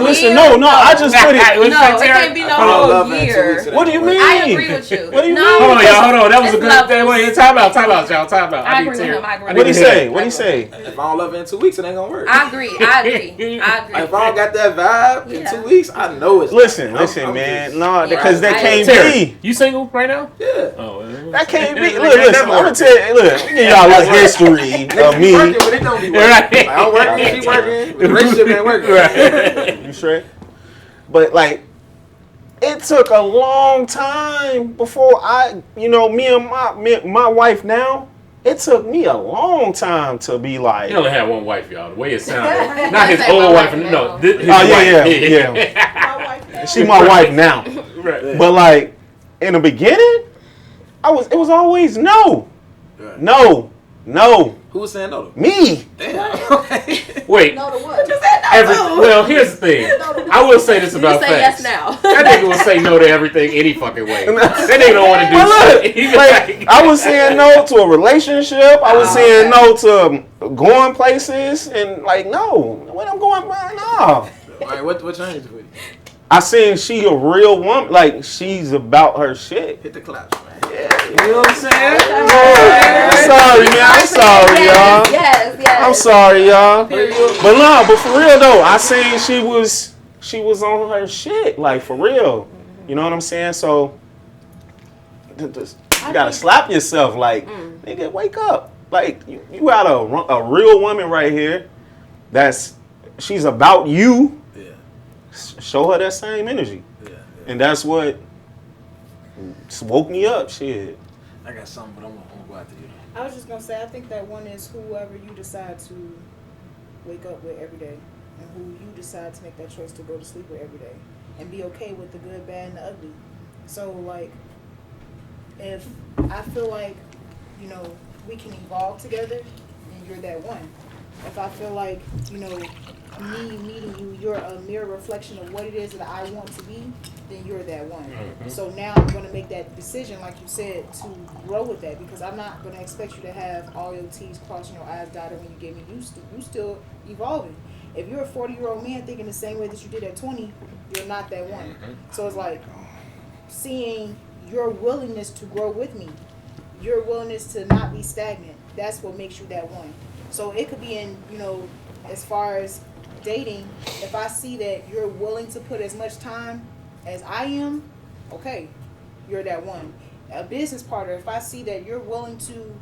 Listen. No. I just put it. No, it can't be no whole year. What do you mean? I agree with you. What do you mean? Hold on, y'all. That was a It's good thing. levels. Wait, time out, y'all. Time out. I agree with him. What do you say? What do you say? If I don't love it in 2 weeks, it ain't gonna work. I agree. If I don't got that vibe in 2 weeks, I know it's. Listen, I'm man. just- No, because that can't Terry, be. you single right now? Yeah. Oh, That can't be. Look, listen. I'm gonna tell you. Look, we give y'all a little history of me. Working, but it don't be working. Right. Like, I'm working, she working. The relationship ain't working. Right. You sure? But like, it took a long time before me and my wife now. It took me a long time to be like. He only had one wife, y'all. The way it sounded. Not his old wife. No, his wife. Yeah. She my wife now. Right. But like, in the beginning, it was always no. Right. No. Who was saying no to? Me. Damn. Wait. No to what? Well, here's the thing. I will say this about say yes facts. now. That nigga will say no to everything any fucking way. That nigga don't want to do But shit. look, like, I was saying no to a relationship. I was saying no to going places, and like, no, when I'm going, man, no. All right, what changed for you? I seen she a real woman, like she's about her shit. Hit the claps, man. Yeah. You know what I'm saying? I'm sorry, man. I'm sorry, y'all. Yes. I'm sorry, y'all. But for real though, I seen she was on her shit, like for real. You know what I'm saying? So you gotta slap yourself, like, nigga, wake up. Like you got a real woman right here. She's about you. Yeah. Show her that same energy, and that's what woke me up. Shit. I got something, but I'm gonna go after you. I was just gonna say, I think that one is whoever you decide to wake up with every day, and who you decide to make that choice to go to sleep with every day, and be okay with the good, bad, and the ugly. So like, if I feel like, we can evolve together, then you're that one. If I feel like, me meeting you, you're a mirror reflection of what it is that I want to be, then you're that one. Mm-hmm. So now I'm going to make that decision, like you said, to grow with that, because I'm not going to expect you to have all your T's crossed and your I's dotted when you get me. You still evolving. If you're a 40-year-old man thinking the same way that you did at 20, you're not that one. So it's like seeing your willingness to grow with me, your willingness to not be stagnant. That's what makes you that one. So it could be in, as far as dating, if I see that you're willing to put as much time as I am, okay, you're that one. A business partner, if I see that you're willing to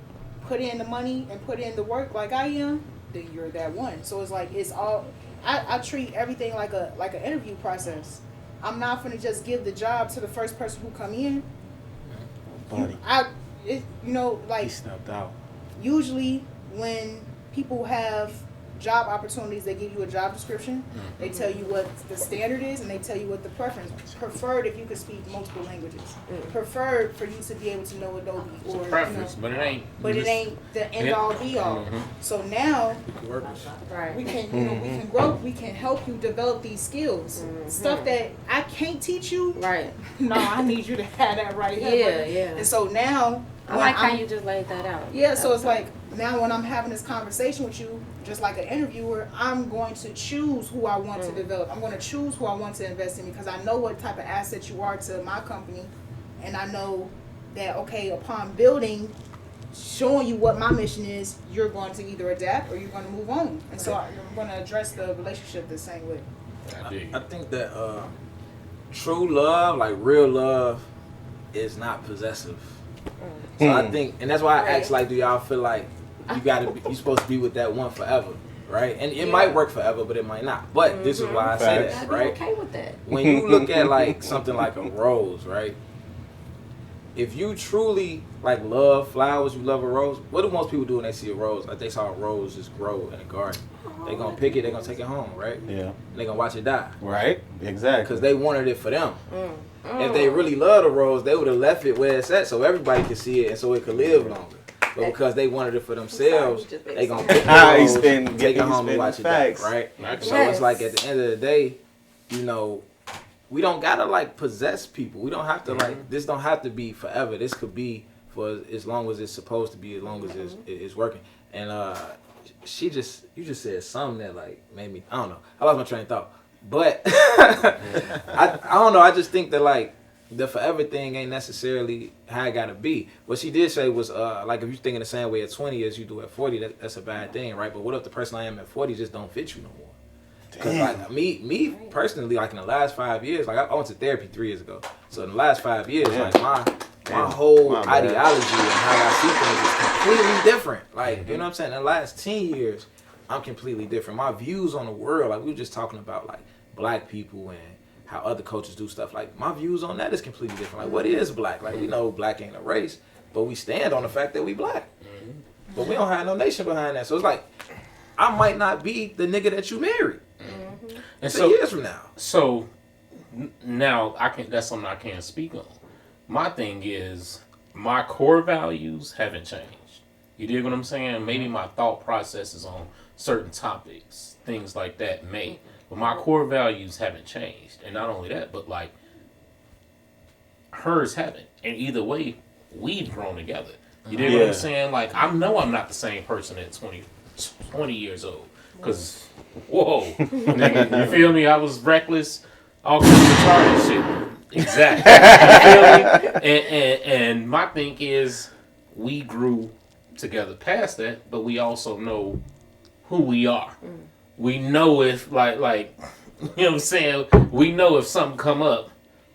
put in the money and put in the work like I am, then you're that one. So it's like, it's all, I treat everything like an interview process. I'm not gonna just give the job to the first person who come in. Buddy. He stepped out. Usually when people have job opportunities, they give you a job description. They tell you what the standard is, and they tell you what the preference. Preferred if you could speak multiple languages. Preferred for you to be able to know Adobe or preference, but it ain't. But it ain't the end all be all. So now we can we can grow. We can help you develop these skills. Stuff that I can't teach you. Right. No, I need you to have that right here. Yeah. And so now I like how you just laid that out. Yeah, so it's like now when I'm having this conversation with you, just like an interviewer, I'm going to choose who I want to develop. I'm going to choose who I want to invest in, because I know what type of asset you are to my company, and I know that, okay, upon building, showing you what my mission is, you're going to either adapt or you're going to move on. And so I'm going to address the relationship the same way. I think that true love, like real love, is not possessive. So I think, and that's why I asked, like, do y'all feel like you're supposed to be with that one forever, right? And it might work forever, but it might not. But this is why I say that, right? Okay with that. When you look at like something like a rose, right? If you truly like love flowers, you love a rose. What do most people do when they see a rose? Like they saw a rose just grow in a garden. They gonna pick it. They gonna take it home, right? Yeah. And they gonna watch it die. Right. Exactly. Because they wanted it for them. If they really loved a rose, they would have left it where it's at so everybody could see it and so it could live longer. but because they wanted it for themselves, Sorry, just they gonna based pick on- those, He's been- take it he's home and been watch it back, facts. right? Yes. So it's like at the end of the day, you know, we don't gotta like possess people. We don't have to like, this don't have to be forever. This could be for as long as it's supposed to be, as long as it's working. And you just said something that like made me, I don't know, I lost my train of thought. But I don't know, I just think that like the forever thing ain't necessarily how it gotta be. What she did say was like if you're thinking the same way at 20 as you do at 40, that's a bad thing, right? But what if the person I am at 40 just don't fit you no more? Because like me personally, like in the last 5 years, like I went to therapy 3 years ago. So in the last 5 years, like my whole ideology and how I see things is completely different. Like, you know what I'm saying? In the last 10 years, I'm completely different. My views on the world, like we were just talking about like black people and how other cultures do stuff. Like my views on that is completely different. Like what is black? Like we know black ain't a race, but we stand on the fact that we black. But we don't have no nation behind that. So it's like, I might not be the nigga that you married. And 10 years from now. So now that's something I can't speak on. My thing is my core values haven't changed. You dig what I'm saying? Maybe my thought processes on certain topics, things like that may. But my core values haven't changed. And not only that, but like hers haven't. And either way, we've grown together. You dig what I'm saying? Like I know I'm not the same person at 20 years old. Cause whoa, nigga, you feel me? I was reckless, all kinds of retarded shit. Exactly. You feel me? And my thing is, we grew together past that, but we also know who we are. We know if like you know what I'm saying. We know if something come up,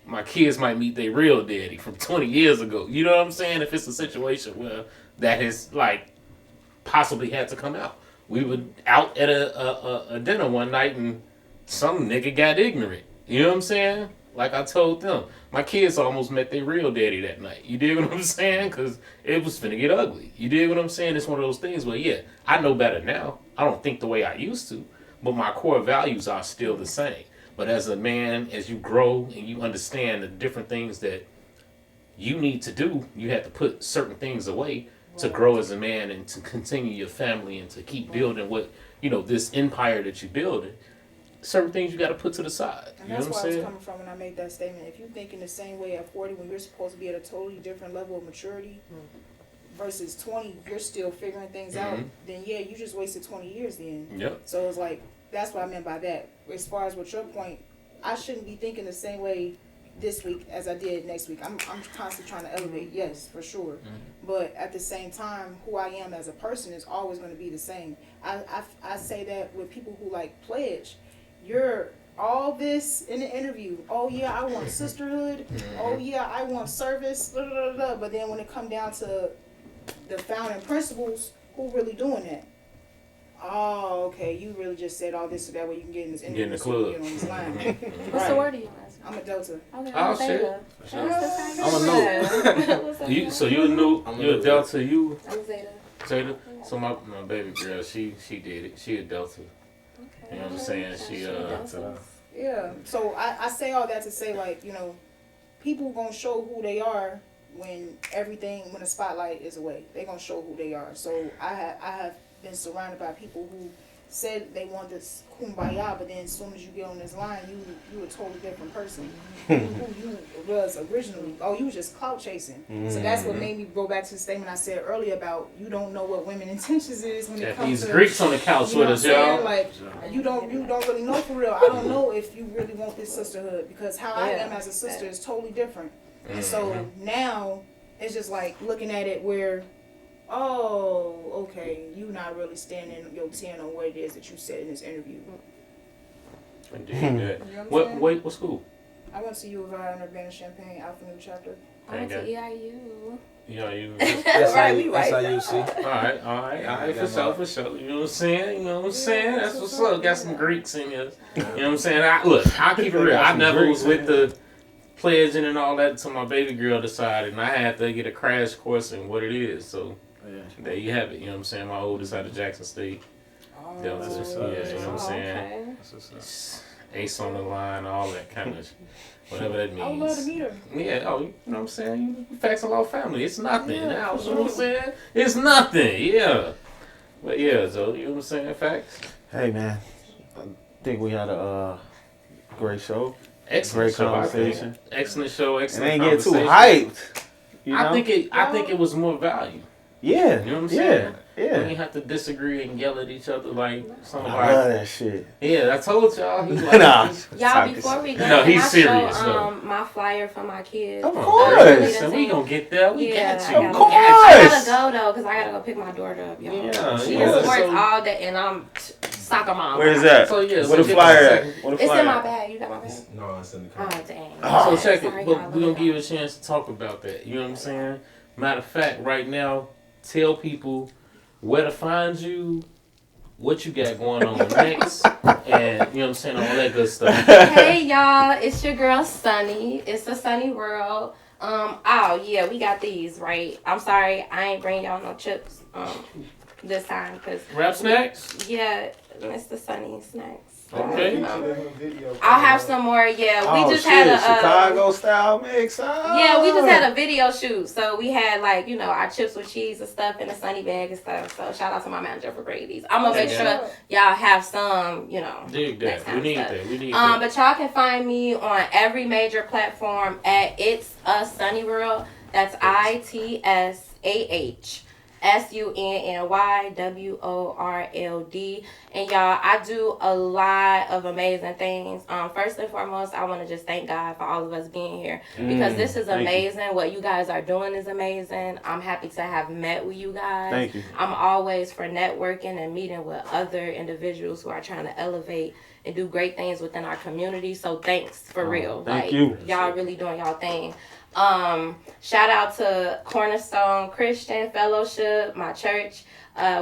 my kids might meet their real daddy from 20 years ago. You know what I'm saying? If it's a situation where that has like possibly had to come out. We were out at a dinner one night and some nigga got ignorant. You know what I'm saying? Like I told them, my kids almost met their real daddy that night. You dig what I'm saying? Because it was finna get ugly. You dig what I'm saying? It's one of those things where, yeah, I know better now. I don't think the way I used to, but my core values are still the same. But as a man, as you grow and you understand the different things that you need to do, you have to put certain things away to grow as a man and to continue your family and to keep building what, you know, this empire that you're building. Certain things you got to put to the side. And you that's know what where I'm I was saying? coming from when I made that statement. If you think in the same way at 40 when you're supposed to be at a totally different level of maturity versus 20, you're still figuring things out, then yeah, you just wasted 20 years then. Yep. So it's like, that's what I meant by that. As far as with your point, I shouldn't be thinking the same way this week as I did next week. I'm constantly trying to elevate, yes, for sure. But at the same time, who I am as a person is always going to be the same. I say that with people who like pledge. You're all this in the interview. Oh yeah, I want sisterhood. Oh yeah, I want service. Blah, blah, blah, blah. But then when it come down to the founding principles, who really doing that? Oh, okay. You really just said all this so that way you can get in this interview. Get in the club. Get on this line. What's the word you want? I'm a Delta. Okay, Oh, shit. I'm So you're a Delta. You Zeta. Zeta. So my baby girl, she did it. She a Delta. You know what I'm saying? She Yeah. So I say all that to say, like, you know, people gonna show who they are when the spotlight is away. They gonna show who they are. So I have been surrounded by people who said they want this kumbaya, but then as soon as you get on this line, you a totally different person. Who you was originally. Oh, you was just clout chasing. So that's what made me go back to the statement I said earlier about you don't know what women intentions is when it comes these to Greeks on the couch with us, y'all. Like you don't really know for real. I don't know if you really want this sisterhood because how I am as a sister is totally different. And so now it's just like looking at it where, oh, okay, you not really standing your 10 on what it is that you said in this interview. Indeed. You know What school? I went to U of I in Urbana-Champaign, Untitled Chapter. I went to EIU. Yeah, you. SIUC. All right, for sure. You know what I'm saying? That's what's up. Got some Greeks in here. You know what I'm saying? I'll keep it real. I never was with the pledging and all that until my baby girl decided, and I had to get a crash course in what it is. So there you have it. You know what I'm saying? My oldest out of Jackson State. Delta. You know what I'm saying? Ace on the line, all that kind of whatever that means. I would love to meet her. Yeah, you know what I'm saying? Facts and Law family. It's nothing now, you know what I'm saying? It's nothing, yeah. But yeah, so you know what I'm saying? Facts. Hey man, I think we had a great show. Excellent Great show, conversation. Excellent show, And excellent ain't get too conversation. hyped. You know? I think it was more value. Yeah. You know what I'm saying? Yeah. We Yeah. ain't have to disagree and yell at each other like some of I love our. that shit. Yeah, I told y'all. He's like, Nah. Y'all, before we go, No, he's can I serious, show though. my flyer for my kids? Of Come course. on, girl. Really, Listen, we gonna get there. We Yeah, got I you. gotta, Of course. I gotta go though, cause I gotta go pick my daughter up, y'all. Yeah, She yeah, in sports so- all day, and I'm soccer mom. Where's that? So, yeah, Where so the get flyer the at? second. Where the It's flyer in my at? bag. You got my bag? No, it's in the Oh car. dang. So check Sorry, it, y'all, but we're gonna love give you y'all. a chance to talk about that. You know what I'm saying? Matter of fact, right now, tell people where to find you, what you got going on next, and you know what I'm saying, all that good stuff. Hey y'all, it's your girl Sunny. It's the Sunny World. Oh yeah, we got these right. I'm sorry, I ain't bring y'all no chips this time, cause Rap snacks? yeah, it's the Sunny snacks. Okay. I'll have some more. Yeah, we Oh, just shit. had a Chicago style mix. yeah, we just had a video shoot. So we had like, you know, our chips with cheese and stuff in a Sunny bag and stuff. So shout out to my manager for bringing these. I'm gonna make Yeah. sure y'all have some, you know. Dig next that. time We need stuff. that. We need that. But y'all can find me on every major platform at It's a Sunny World. That's ITSAHSUNNYWORLD. And y'all, I do a lot of amazing things. First and foremost, I want to just thank God for all of us being here because this is thank you. amazing. What you guys are doing is amazing. I'm happy to have met with you guys. Thank you. I'm always for networking and meeting with other individuals who are trying to elevate and do great things within our community. So thanks for real. thank you. Y'all really doing y'all thing. Shout out to Cornerstone Christian Fellowship, my church.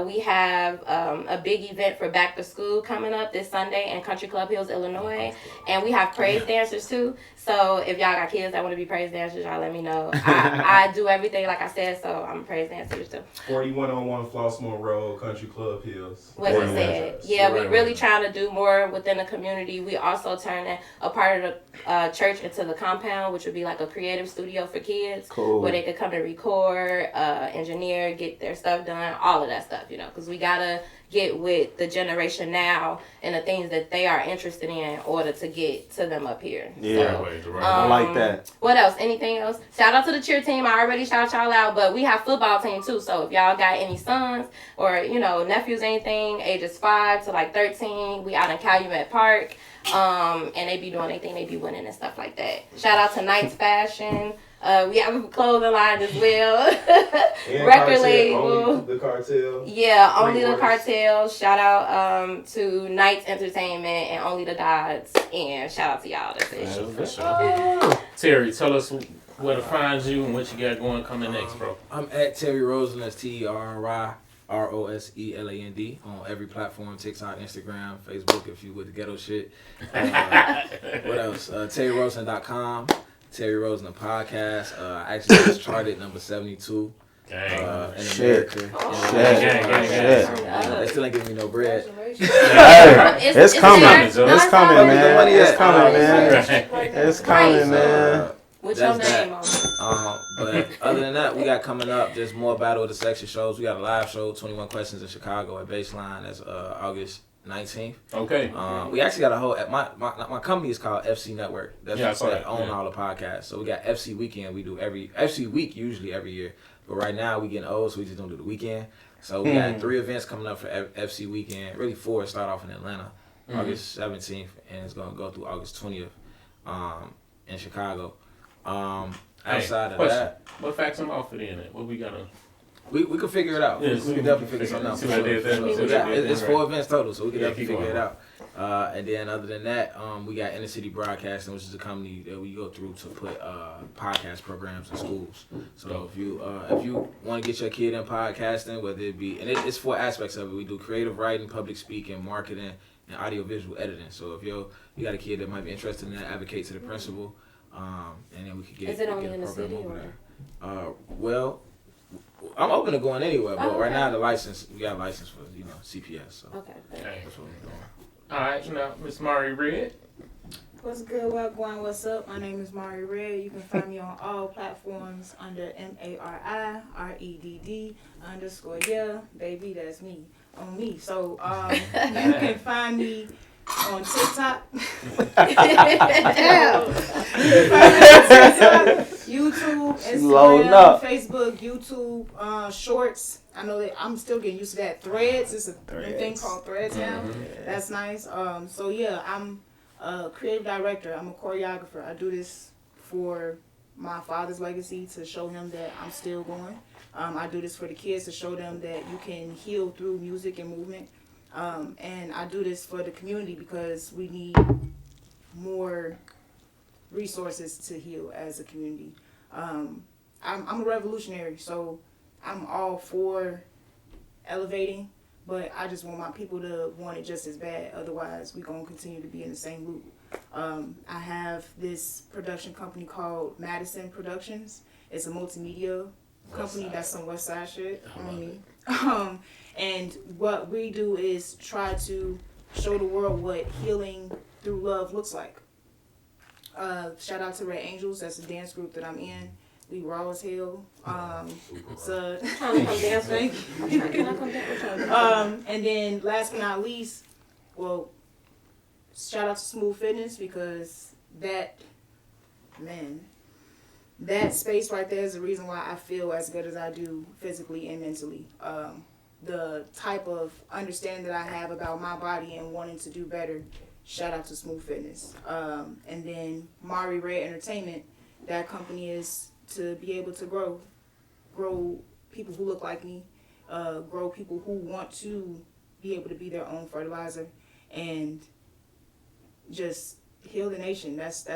We have a big event for back to school coming up this Sunday in Country Club Hills, Illinois. And we have praise dancers too. So if y'all got kids that want to be praise dancers, y'all let me know. I do everything like I said, so I'm a praise dancer too. 4101 Flossmoor Road, Country Club Hills. What he said. Yeah, we really trying to do more within the community. We also turning a part of the church into the compound, which would be like a creative studio for kids. Cool. Where they could come and record, engineer, get their stuff done, all of that stuff, you know, because we got to get with the generation now and the things that they are interested in order to get to them up here. Yeah. So, I like that. what else? Anything else? Shout out to the cheer team. I already shout y'all out, but we have football team too. So if y'all got any sons or, you know, nephews, anything, ages 5 to like 13, we out in Calumet Park. And they be doing anything, they be winning and stuff like that. Shout out to Knight's Fashion. We have a clothing line as well. Record label. Only the Cartel. Yeah, Only the Works. Cartel. Shout out to Knights Entertainment and Only the Gods. And shout out to y'all. That's it. For sure. Terry, tell us where to find you and what you got going coming next, bro. I'm at Terry Rosand. That's TerryRoseland on every platform: TikTok, Instagram, Facebook. If you with the ghetto shit. What else? TerryRoseland.com. Terry Rosand the podcast. I actually just charted number 72 in Shit. America. Gang. They still ain't giving me no bread. Hey, it's coming. there. It's No, it's coming, not. man. Money It's at? coming, man. Right. It's coming, man. With your That's name that. on it. But other than that, we got coming up just more Battle of the Section shows. We got a live show, 21 Questions in Chicago at Baseline. That's August 19th. Okay. We actually got a whole my company is called FC Network. That's Yeah, I saw that. own Yeah. all the podcasts. So we got FC Weekend. We do FC Week usually every year. But right now we getting old, so we just don't do the weekend. So we got 3 events coming up for FC Weekend. Really 4 start off in Atlanta, August 17th, and it's gonna go through August 20th in Chicago. Outside of that, What facts and law fit in it? What we gotta? we can figure it out. Yeah, we can definitely figure something out. see what I did there. So See what we got- I did there. it's 4 events total, so we can Yeah, definitely keep figure going. it out. And then other than that, we got Inner City Broadcasting, which is a company that we go through to put podcast programs in schools. So if you want to get your kid in podcasting, whether it be, and it's 4 aspects of it. We do creative writing, public speaking, marketing, and audiovisual editing. So if you got a kid that might be interested in that, advocate to the principal, and then we could get. Is it only get a in the program city over or? there. Well, I'm open to going anywhere, but Oh, right okay. now we got a license for CPS. So Okay. Hey. that's what we're doing. All right, Miss Mari Red. What's good? What going? What's up? My name is Mari Red. You can find me on all platforms under MARIREDD_yeah, baby. That's me on me. So you can find me on TikTok. YouTube, Instagram, Facebook, YouTube, Shorts. I know that I'm still getting used to that. Threads. It's a new thing called Threads now. That's nice. So yeah, I'm a creative director. I'm a choreographer. I do this for my father's legacy, to show him that I'm still going. I do this for the kids, to show them that you can heal through music and movement. And I do this for the community because we need more resources to heal as a community. I'm a revolutionary, so I'm all for elevating, but I just want my people to want it just as bad. Otherwise, we're going to continue to be in the same loop. I have this production company called Madison Productions. It's a multimedia company that's some West Side shit. And what we do is try to show the world what healing through love looks like. Shout out to Red Angels. That's a dance group that I'm in. We raw as hell. So thank you. And then last but not least, well, shout out to Smooth Fitness, because that space right there is the reason why I feel as good as I do physically and mentally. The type of understanding that I have about my body and wanting to do better, shout out to Smooth Fitness. And then Mari Red Entertainment, that company is to be able to grow people who look like me, grow people who want to be able to be their own fertilizer, and just heal the nation. That's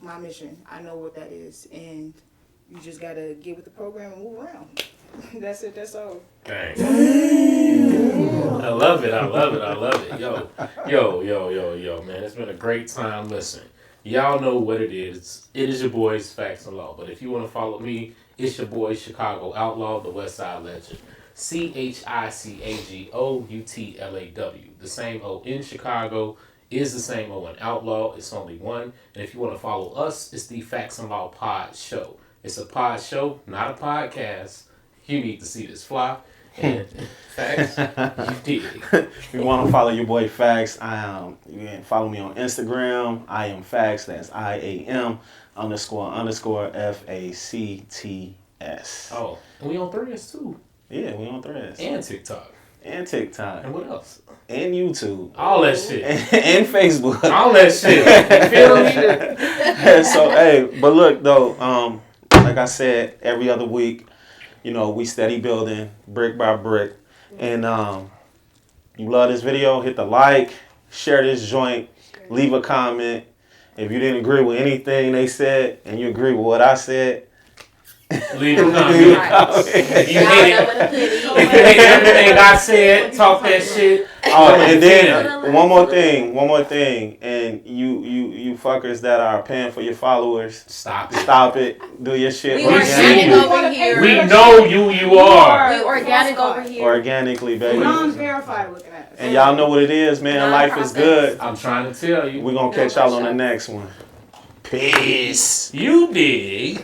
my mission. I know what that is, and you just gotta get with the program and move around. That's it. That's all. Dang. I love it. Yo, man. It's been a great time. Listen, y'all know what it is. It is your boys, Facts and Law. But if you want to follow me, it's your boy, Chicago Outlaw, the West Side Legend. CHICAGOUTLAW. The same O in Chicago is the same O in Outlaw. It's only one. And if you want to follow us, it's the Facts and Law Pod Show. It's a pod show, not a podcast. You need to see this fly. And Facts, you did. If you want to follow your boy Facts, you can follow me on Instagram. I am Facts. That's IAM__FACTS. Oh, and we on Threads too. Yeah, we on Threads. And TikTok. And TikTok. And what else? And YouTube. All that shit. And Facebook. All that shit. You feel me? So, hey, but look, though, like I said, every other week, we steady building brick by brick. And you love this video, hit the like, share this joint, leave a comment. If you didn't agree with anything they said and you agree with what I said, leave a comment. If you hate everything I said, talk that shit. And then one more thing, and you fuckers that are paying for your followers, stop it, do your shit. We organic over here. We know you are. We organic over here. Organically, baby. Non-verified looking at us. And y'all know what it is, man. Life is good. I'm trying to tell you. We're gonna catch y'all on the next one. Peace. You dig.